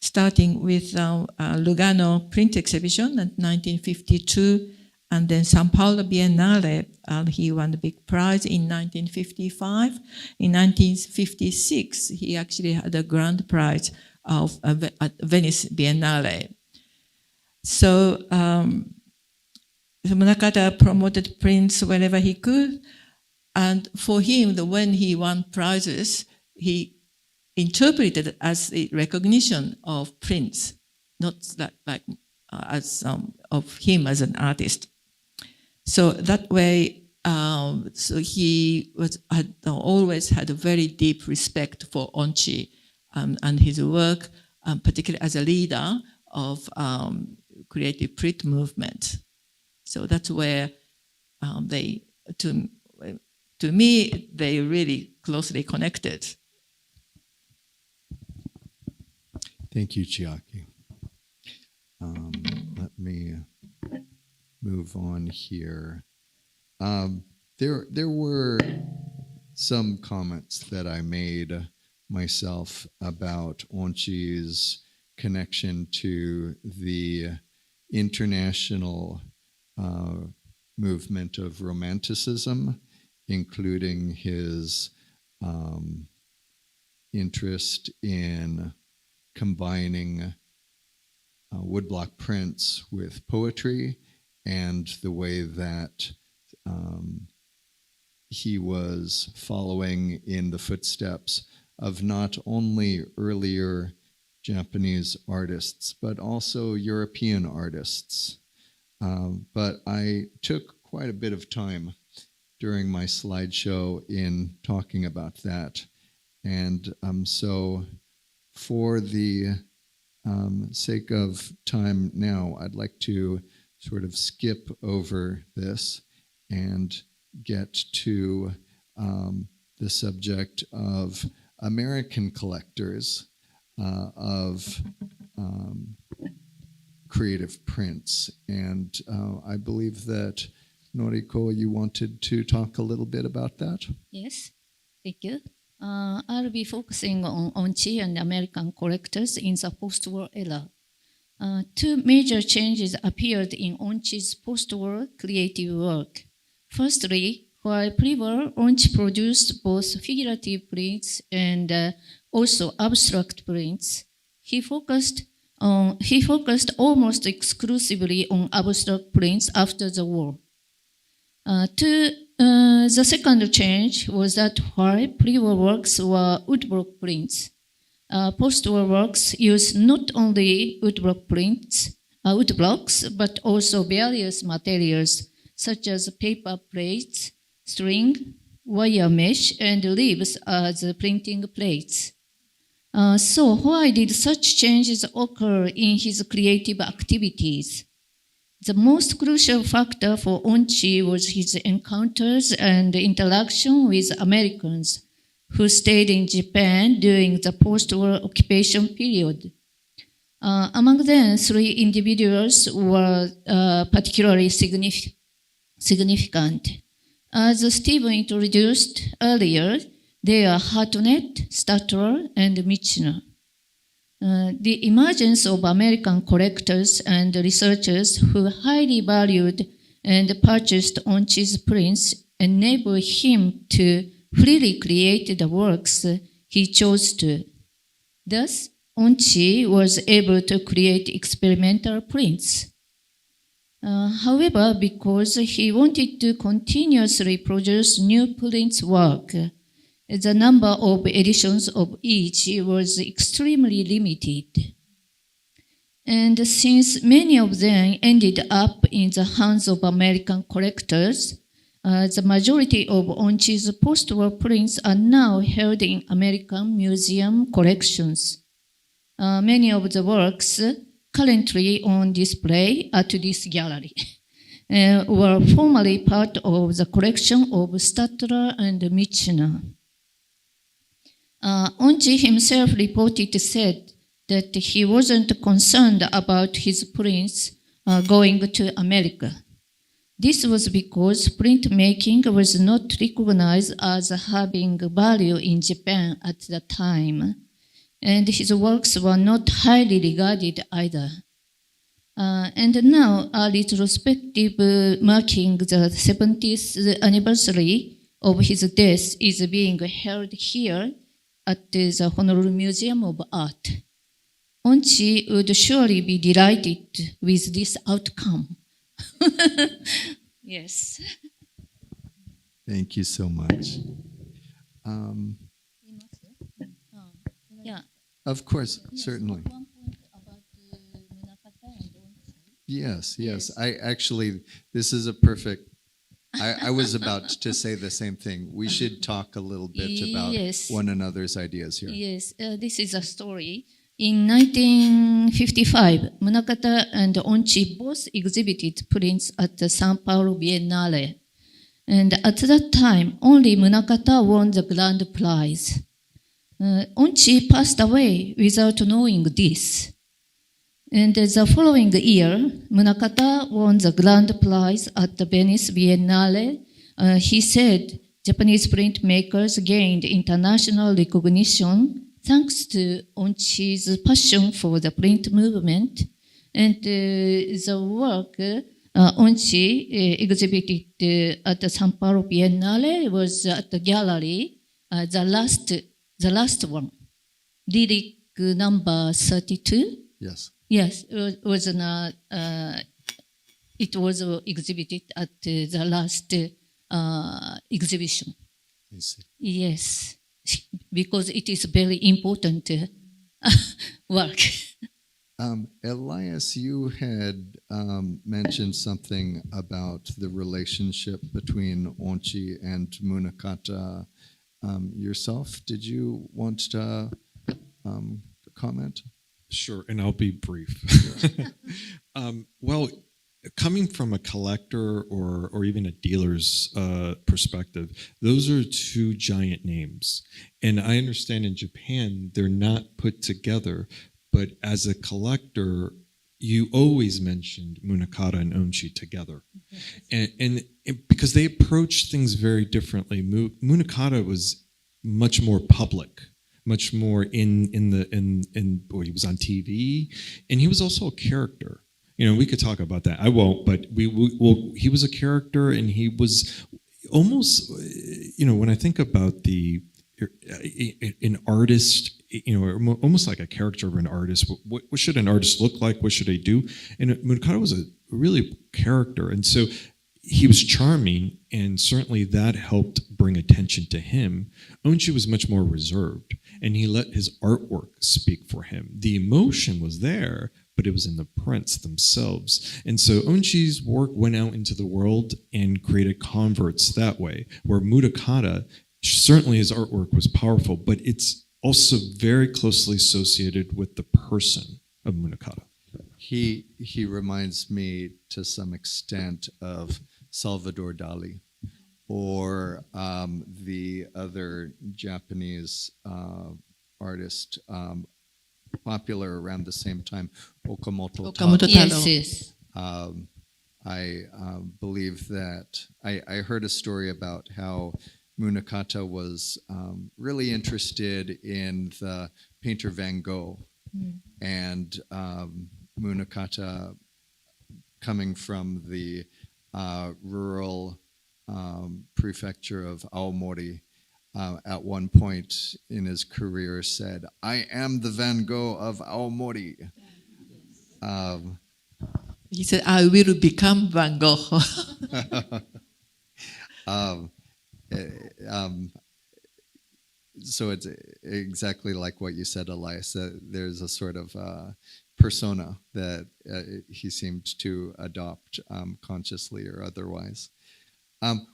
Speaker 3: starting with Lugano print exhibition in 1952, and then Sao Paulo Biennale. He won the big prize in 1955. In 1956, he actually had a grand prize at Venice Biennale. So Munakata promoted prints wherever he could, and for him, when he won prizes, he interpreted it as a recognition of prints, not that as of him as an artist. So that way, so he had always had a very deep respect for Onchi and his work, particularly as a leader of creative print movement. So that's where to me, they really closely connected.
Speaker 1: Thank you, Chiaki. Let me move on here. There were some comments that I made myself about Onchi's connection to the international movement of Romanticism, including his interest in combining woodblock prints with poetry, and the way that he was following in the footsteps of not only earlier Japanese artists, but also European artists. But I took quite a bit of time during my slideshow in talking about that. And so for the sake of time now, I'd like to sort of skip over this and get to the subject of American collectors of creative prints. And I believe that, Noriko, you wanted to talk a little bit about that?
Speaker 2: Yes, thank you. I'll be focusing on Onchi and American collectors in the post-war era. Two major changes appeared in Onchi's post-war creative work. Firstly, while pre-war, Onchi produced both figurative prints and also abstract prints, he focused almost exclusively on abstract prints after the war. The second change was that while pre-war works were woodblock prints, post-war works used not only woodblocks, but also various materials such as paper plates, string, wire mesh, and leaves as printing plates. So why did such changes occur in his creative activities? The most crucial factor for Onchi was his encounters and interaction with Americans who stayed in Japan during the post-war occupation period. Among them, three individuals were particularly significant. As Stephen introduced earlier, they are Hartnett, Statler, and Michener. The emergence of American collectors and researchers who highly valued and purchased Onchi's prints enabled him to freely create the works he chose to. Thus, Onchi was able to create experimental prints. However, because he wanted to continuously produce new prints work, the number of editions of each was extremely limited. And since many of them ended up in the hands of American collectors, the majority of Onchi's post-war prints are now held in American museum collections. Many of the works currently on display at this gallery were formerly part of the collection of Statler and Michener. Onchi himself reportedly said that he wasn't concerned about his prints going to America. This was because printmaking was not recognized as having value in Japan at the time, and his works were not highly regarded either. And now, a retrospective marking the 70th anniversary of his death is being held here at the Honolulu Museum of Art. Onchi would surely be delighted with this outcome. Yes.
Speaker 1: Thank you so much.
Speaker 2: Yeah.
Speaker 1: Of course,
Speaker 2: Yes,
Speaker 1: certainly.
Speaker 2: one point about Munakata and Onchi.
Speaker 1: Yes.
Speaker 2: Yes.
Speaker 1: I actually, this is a perfect I was about to say the same thing. We should talk a little bit about
Speaker 2: Yes.
Speaker 1: one another's ideas here.
Speaker 2: Yes, this is a story. In 1955, Munakata and Onchi both exhibited prints at the Sao Paulo Biennale. And at that time, only Munakata won the grand prize. Onchi passed away without knowing this. And the following year, Munakata won the grand prize at the Venice Biennale. He said Japanese printmakers gained international recognition thanks to Onchi's passion for the print movement. And the work Onchi exhibited at the Sao Paulo Biennale was at the gallery, the last one, Lyric number 32.
Speaker 1: Yes.
Speaker 2: Yes, it was exhibited at the last exhibition.
Speaker 1: I see.
Speaker 2: Yes, because it is very important work.
Speaker 1: Elias, you had mentioned something about the relationship between Onchi and Munakata yourself. Did you want to comment?
Speaker 4: Sure, and I'll be brief. Well, coming from a collector or even a dealer's perspective, those are two giant names. And I understand in Japan, they're not put together, but as a collector, you always mentioned Munakata and Onchi together. And because they approach things very differently. Munakata was much more public, much more in he was on TV, and he was also a character. You know, we could talk about that. I won't, but he was a character, and he was almost, you know, when I think about an artist, you know, almost like a character of an artist. What should an artist look like? What should they do? And Munakata was a really character, and so he was charming, and certainly that helped bring attention to him. Onchi was much more reserved, and he let his artwork speak for him. The emotion was there, but it was in the prints themselves. And so Onchi's work went out into the world and created converts that way, where Munakata, certainly his artwork was powerful, but it's also very closely associated with the person of Munakata.
Speaker 1: He reminds me to some extent of Salvador Dali, or the other Japanese artist popular around the same time, Okamoto Taro.
Speaker 2: Yes, yes.
Speaker 1: I believe that I heard a story about how Munakata was really interested in the painter Van Gogh, and Munakata, coming from the rural prefecture of Aomori, at one point in his career said, "I am the Van Gogh of Aomori."
Speaker 3: He said, I will become Van Gogh.
Speaker 1: So it's exactly like what you said, Elias, that there's a sort of persona that he seemed to adopt consciously or otherwise.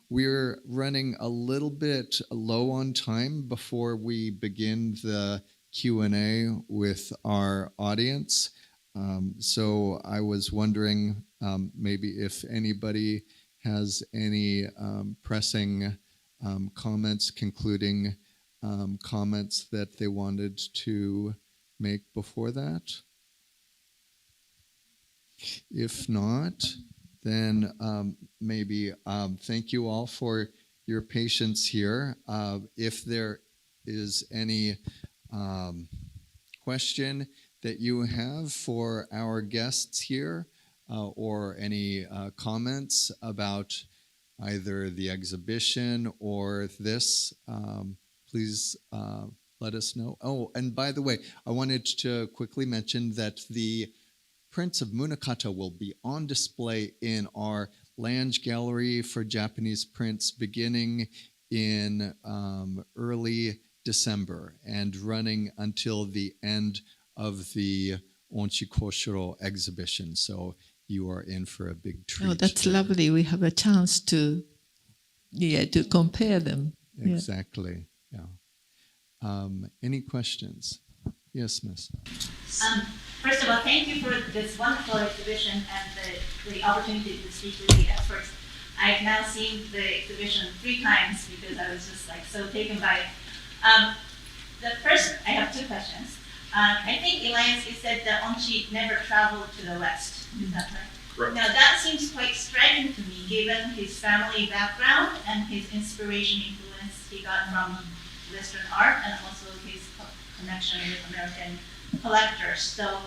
Speaker 1: We're running a little bit low on time before we begin the Q&A with our audience. So I was wondering maybe if anybody has any pressing comments, concluding comments that they wanted to make before that. If not, then maybe thank you all for your patience here. If there is any question that you have for our guests here, or any comments about either the exhibition or this, please let us know. Oh, and by the way, I wanted to quickly mention that the prints of Munakata will be on display in our Lange Gallery for Japanese prints beginning in early December and running until the end of the Onchi Kōshirō exhibition. So you are in for a big treat.
Speaker 3: Oh, that's lovely. We have a chance to to compare them.
Speaker 1: Exactly. Yeah. Any questions? Yes, Miss.
Speaker 5: First of all, thank you for this wonderful exhibition and the opportunity to speak with the experts. I've now seen the exhibition 3 times because I was just like so taken by it. The first, I have 2 questions. I think, Elias, you said that Onchi never traveled to the West. Is that right?
Speaker 6: Correct.
Speaker 5: Now, that seems quite striking to me, given his family background and his inspiration, influence he got from Western art, and also his connection with American collectors. So,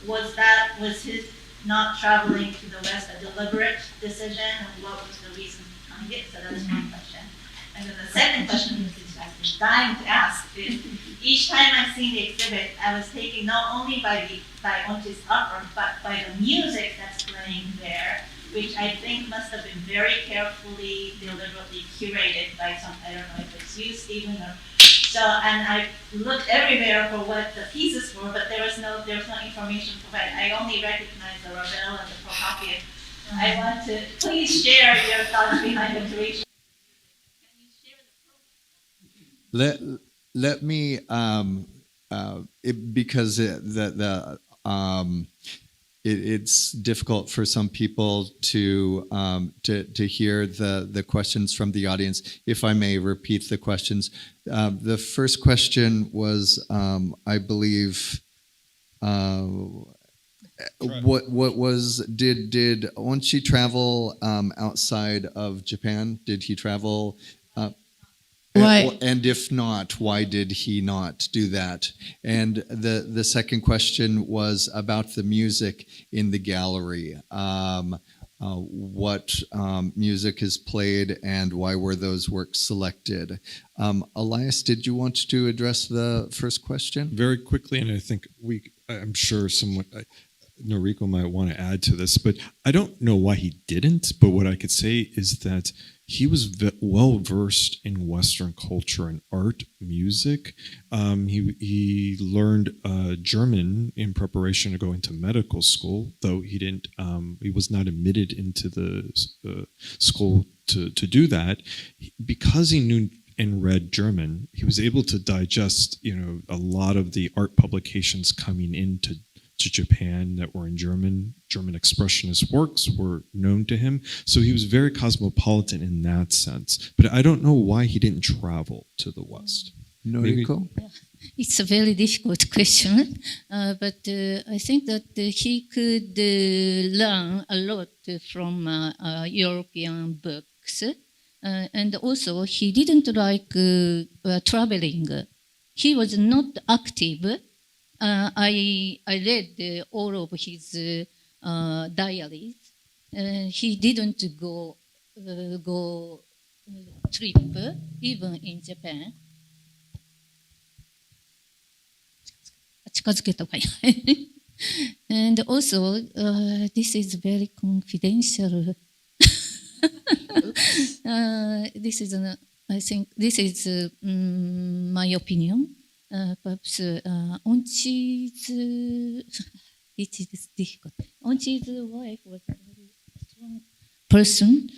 Speaker 5: was his not traveling to the West a deliberate decision, and what was the reason behind it? So that's one question. And then the second question, which I've been dying to ask, is each time I've seen the exhibit, I was taken not only by Onchi's artwork, but by the music that's playing there, which I think must have been very carefully, deliberately curated by some, I don't know if it's you, Stephen, or so. And I looked everywhere for what the pieces were, but there was no information provided. I only recognized the Rebel and the Prokofiev. I want to please share your thoughts behind the curation.
Speaker 1: Let me because it's difficult for some people to hear the questions from the audience. If I may repeat the questions, the first question was, I believe, what was did Onchi travel outside of Japan? Did he travel?
Speaker 3: Why?
Speaker 1: And if not, why did he not do that? And the second question was about the music in the gallery. What music is played and why were those works selected? Elias, did you want to address the first question?
Speaker 4: Very quickly, and I think I'm sure Noriko might want to add to this, but I don't know why he didn't, but what I could say is that he was well versed in Western culture and art, music. He learned German in preparation to go into medical school, though he didn't. He was not admitted into the school to do that. Because he knew and read German, he was able to digest, a lot of the art publications coming into Japan that were in German. German expressionist works were known to him. So he was very cosmopolitan in that sense. But I don't know why he didn't travel to the West.
Speaker 1: Noriko?
Speaker 2: It's a very difficult question, but I think that he could learn a lot from European books. And also, he didn't like traveling. He was not active. I read all of his diaries. He didn't go trip even in Japan. 近づけた方がいい。And also, this is very confidential. This is, I think, this is my opinion. Perhaps Onchi's, it is difficult. Onchi's wife was a very strong person,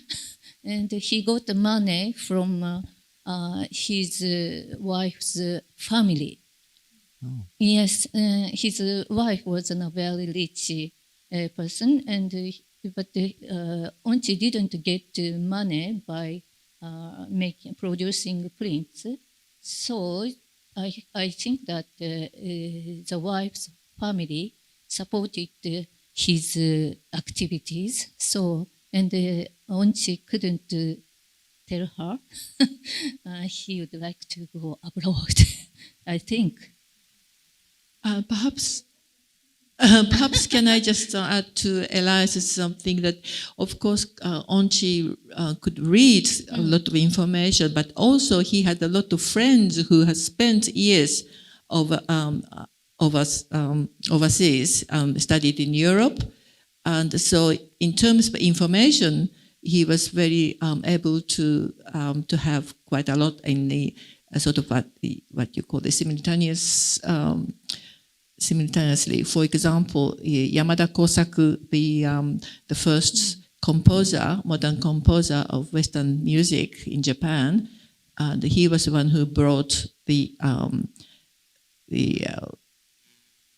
Speaker 2: and he got the money from his wife's family.
Speaker 1: Oh.
Speaker 2: Yes, his wife was a very rich person, and but Onchi didn't get money by producing prints. So I think that the wife's family supported his activities. So, and Onchi couldn't tell her he would like to go abroad, I think.
Speaker 3: Perhaps can I just add to Elias something that, of course, Onchi could read a lot of information, but also he had a lot of friends who had spent years overseas, studied in Europe. And so in terms of information, he was very able to have quite a lot in the sort of what you call the simultaneously. For example, Yamada Kosaku, the first composer, modern composer of Western music in Japan, and he was the one who brought the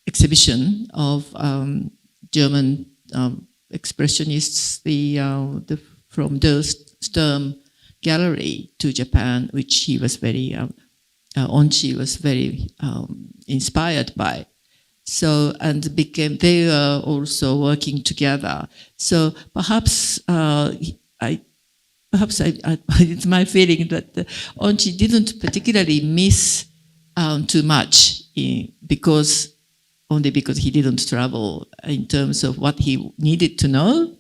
Speaker 3: exhibition of German expressionists, from the Sturm Gallery to Japan, which he was very, Onchi was very inspired by. So, and they were also working together. So perhaps it's my feeling that Onchi didn't particularly miss too much only because he didn't travel in terms of what he needed to know.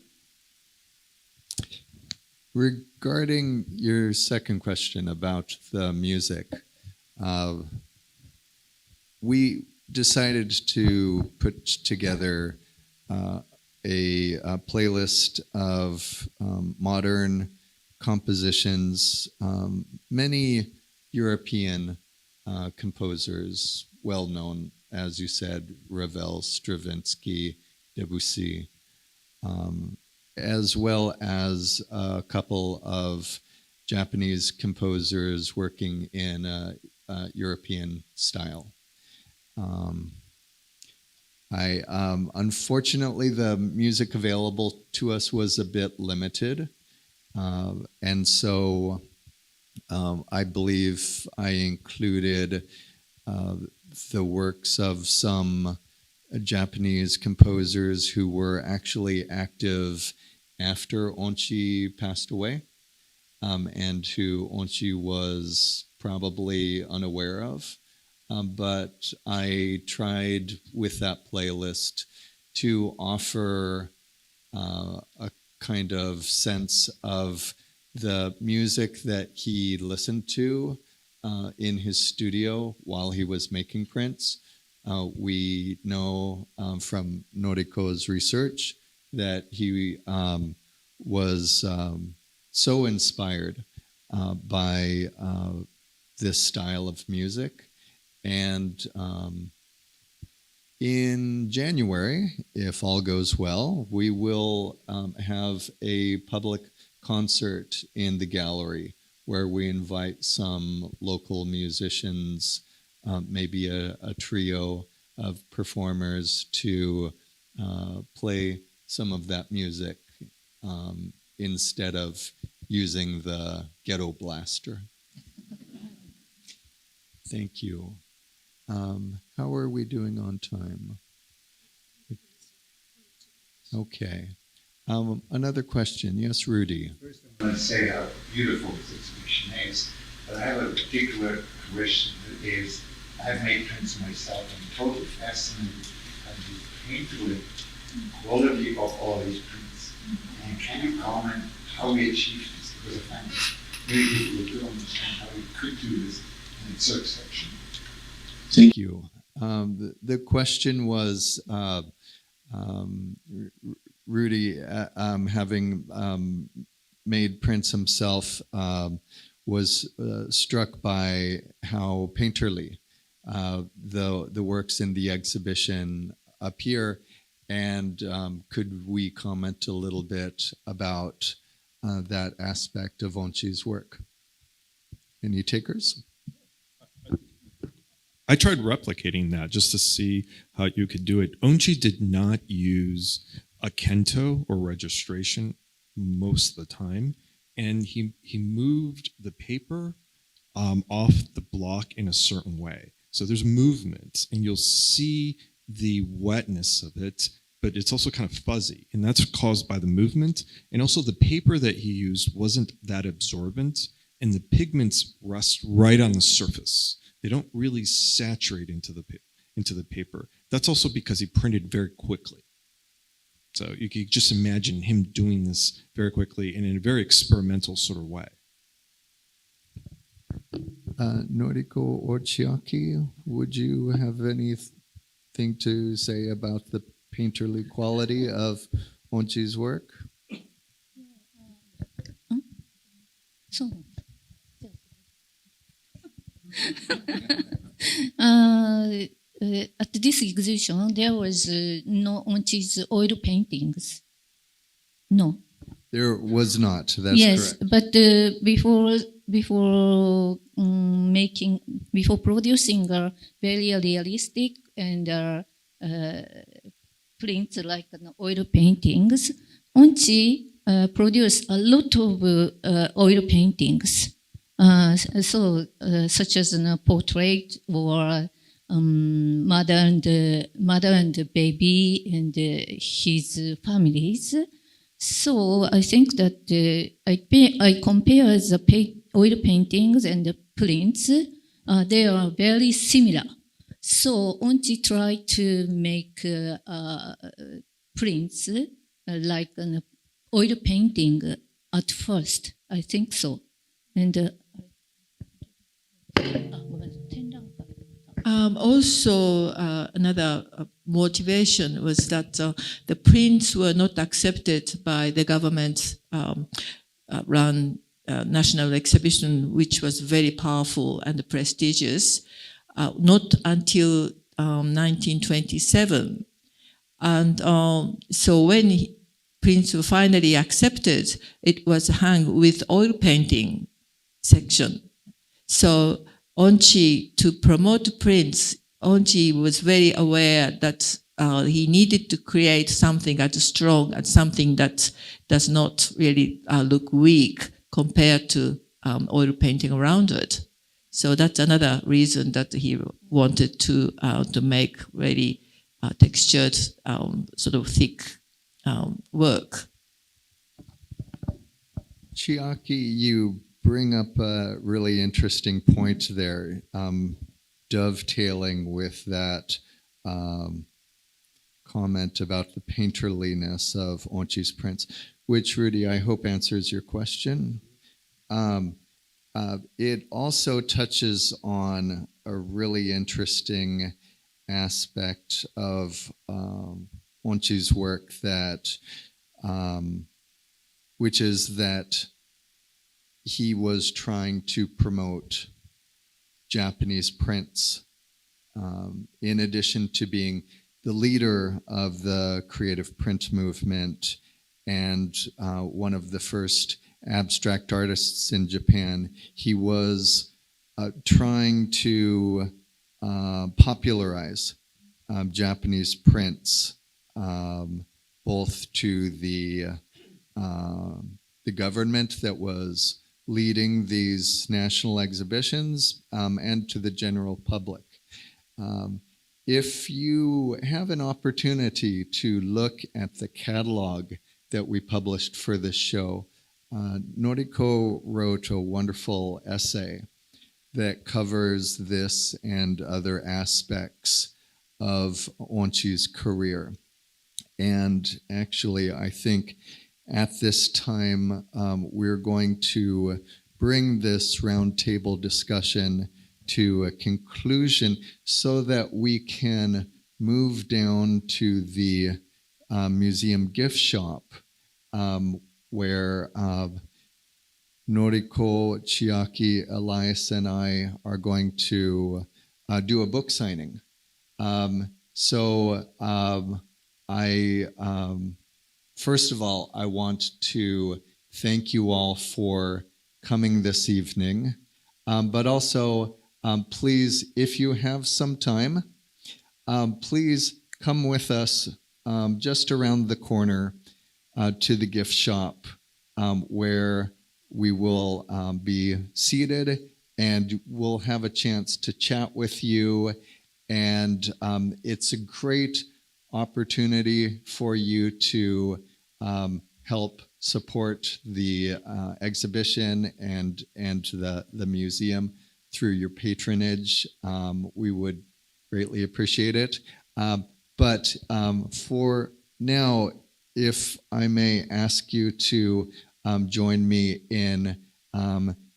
Speaker 1: Regarding your second question about the music, we decided to put together a playlist of modern compositions, many European composers, well known, as you said, Ravel, Stravinsky, Debussy, as well as a couple of Japanese composers working in a European style. Unfortunately, the music available to us was a bit limited, and so I believe I included the works of some Japanese composers who were actually active after Onchi passed away, and who Onchi was probably unaware of. But I tried with that playlist to offer a kind of sense of the music that he listened to in his studio while he was making prints. We know from Noriko's research that he was so inspired by this style of music. And in January, if all goes well, we will have a public concert in the gallery where we invite some local musicians, maybe a trio of performers, to play some of that music instead of using the ghetto blaster. Thank you. How are we doing on time? Okay. Another question. Yes, Rudy.
Speaker 6: First, I want to say how beautiful this exhibition is, but I have a particular question that is, I've made prints myself. I'm totally fascinated by the painterly quality of all these prints. And can you comment how we achieved this? Because I find it very difficult to understand how we could do this, and it's so exceptional.
Speaker 1: Thank you. The question was, Rudy, having made prints himself, was struck by how painterly the works in the exhibition appear, and could we comment a little bit about that aspect of Onchi's work? Any takers?
Speaker 4: I tried replicating that just to see how you could do it. Onchi did not use a kento or registration most of the time, and he moved the paper off the block in a certain way. So there's movement, and you'll see the wetness of it, but it's also kind of fuzzy, and that's caused by the movement. And also the paper that he used wasn't that absorbent, and the pigments rest right on the surface. They don't really saturate into the paper. That's also because he printed very quickly. So you can just imagine him doing this very quickly and in a very experimental sort of way.
Speaker 1: Noriko or Chiaki, would you have anything to say about the painterly quality of Onchi's work?
Speaker 2: At this exhibition, there was no Onchi's oil paintings. No.
Speaker 1: There was not. That's
Speaker 2: Yes,
Speaker 1: correct.
Speaker 2: but before producing a very realistic and prints like oil paintings, Onchi produced a lot of oil paintings, such as a portrait or mother and baby and his families. So I think that I compare the oil paintings and the prints. They are very similar. So Onchi tried to make prints like an oil painting at first. I think so. And
Speaker 3: also, another motivation was that the prints were not accepted by the government-run national exhibition, which was very powerful and prestigious, not until 1927. And so when prints were finally accepted, it was hung with oil painting section. So Onchi, to promote prints, Onchi was very aware that he needed to create something that is strong and something that does not really look weak compared to oil painting around it. So that's another reason that he wanted to make very textured, sort of thick work.
Speaker 1: Chiaki, you bring up a really interesting point there, dovetailing with that comment about the painterliness of Onchi's prints, which, Rudy, I hope answers your question. It also touches on a really interesting aspect of Onchi's work that, which is that he was trying to promote Japanese prints, in addition to being the leader of the creative print movement and one of the first abstract artists in Japan. He was trying to popularize Japanese prints, both to the government that was leading these national exhibitions and to the general public. If you have an opportunity to look at the catalog that we published for this show, Noriko wrote a wonderful essay that covers this and other aspects of Onchi's career. And actually, I think at this time, we're going to bring this roundtable discussion to a conclusion so that we can move down to the museum gift shop, where Noriko, Chiaki, Elias, and I are going to do a book signing. First of all, I want to thank you all for coming this evening, but also please, if you have some time, please come with us just around the corner to the gift shop, where we will be seated and we'll have a chance to chat with you. And it's a great opportunity for you to help support the exhibition and the museum through your patronage. We would greatly appreciate it. But for now, if I may ask you to join me in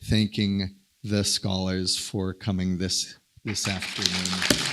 Speaker 1: thanking the scholars for coming this afternoon.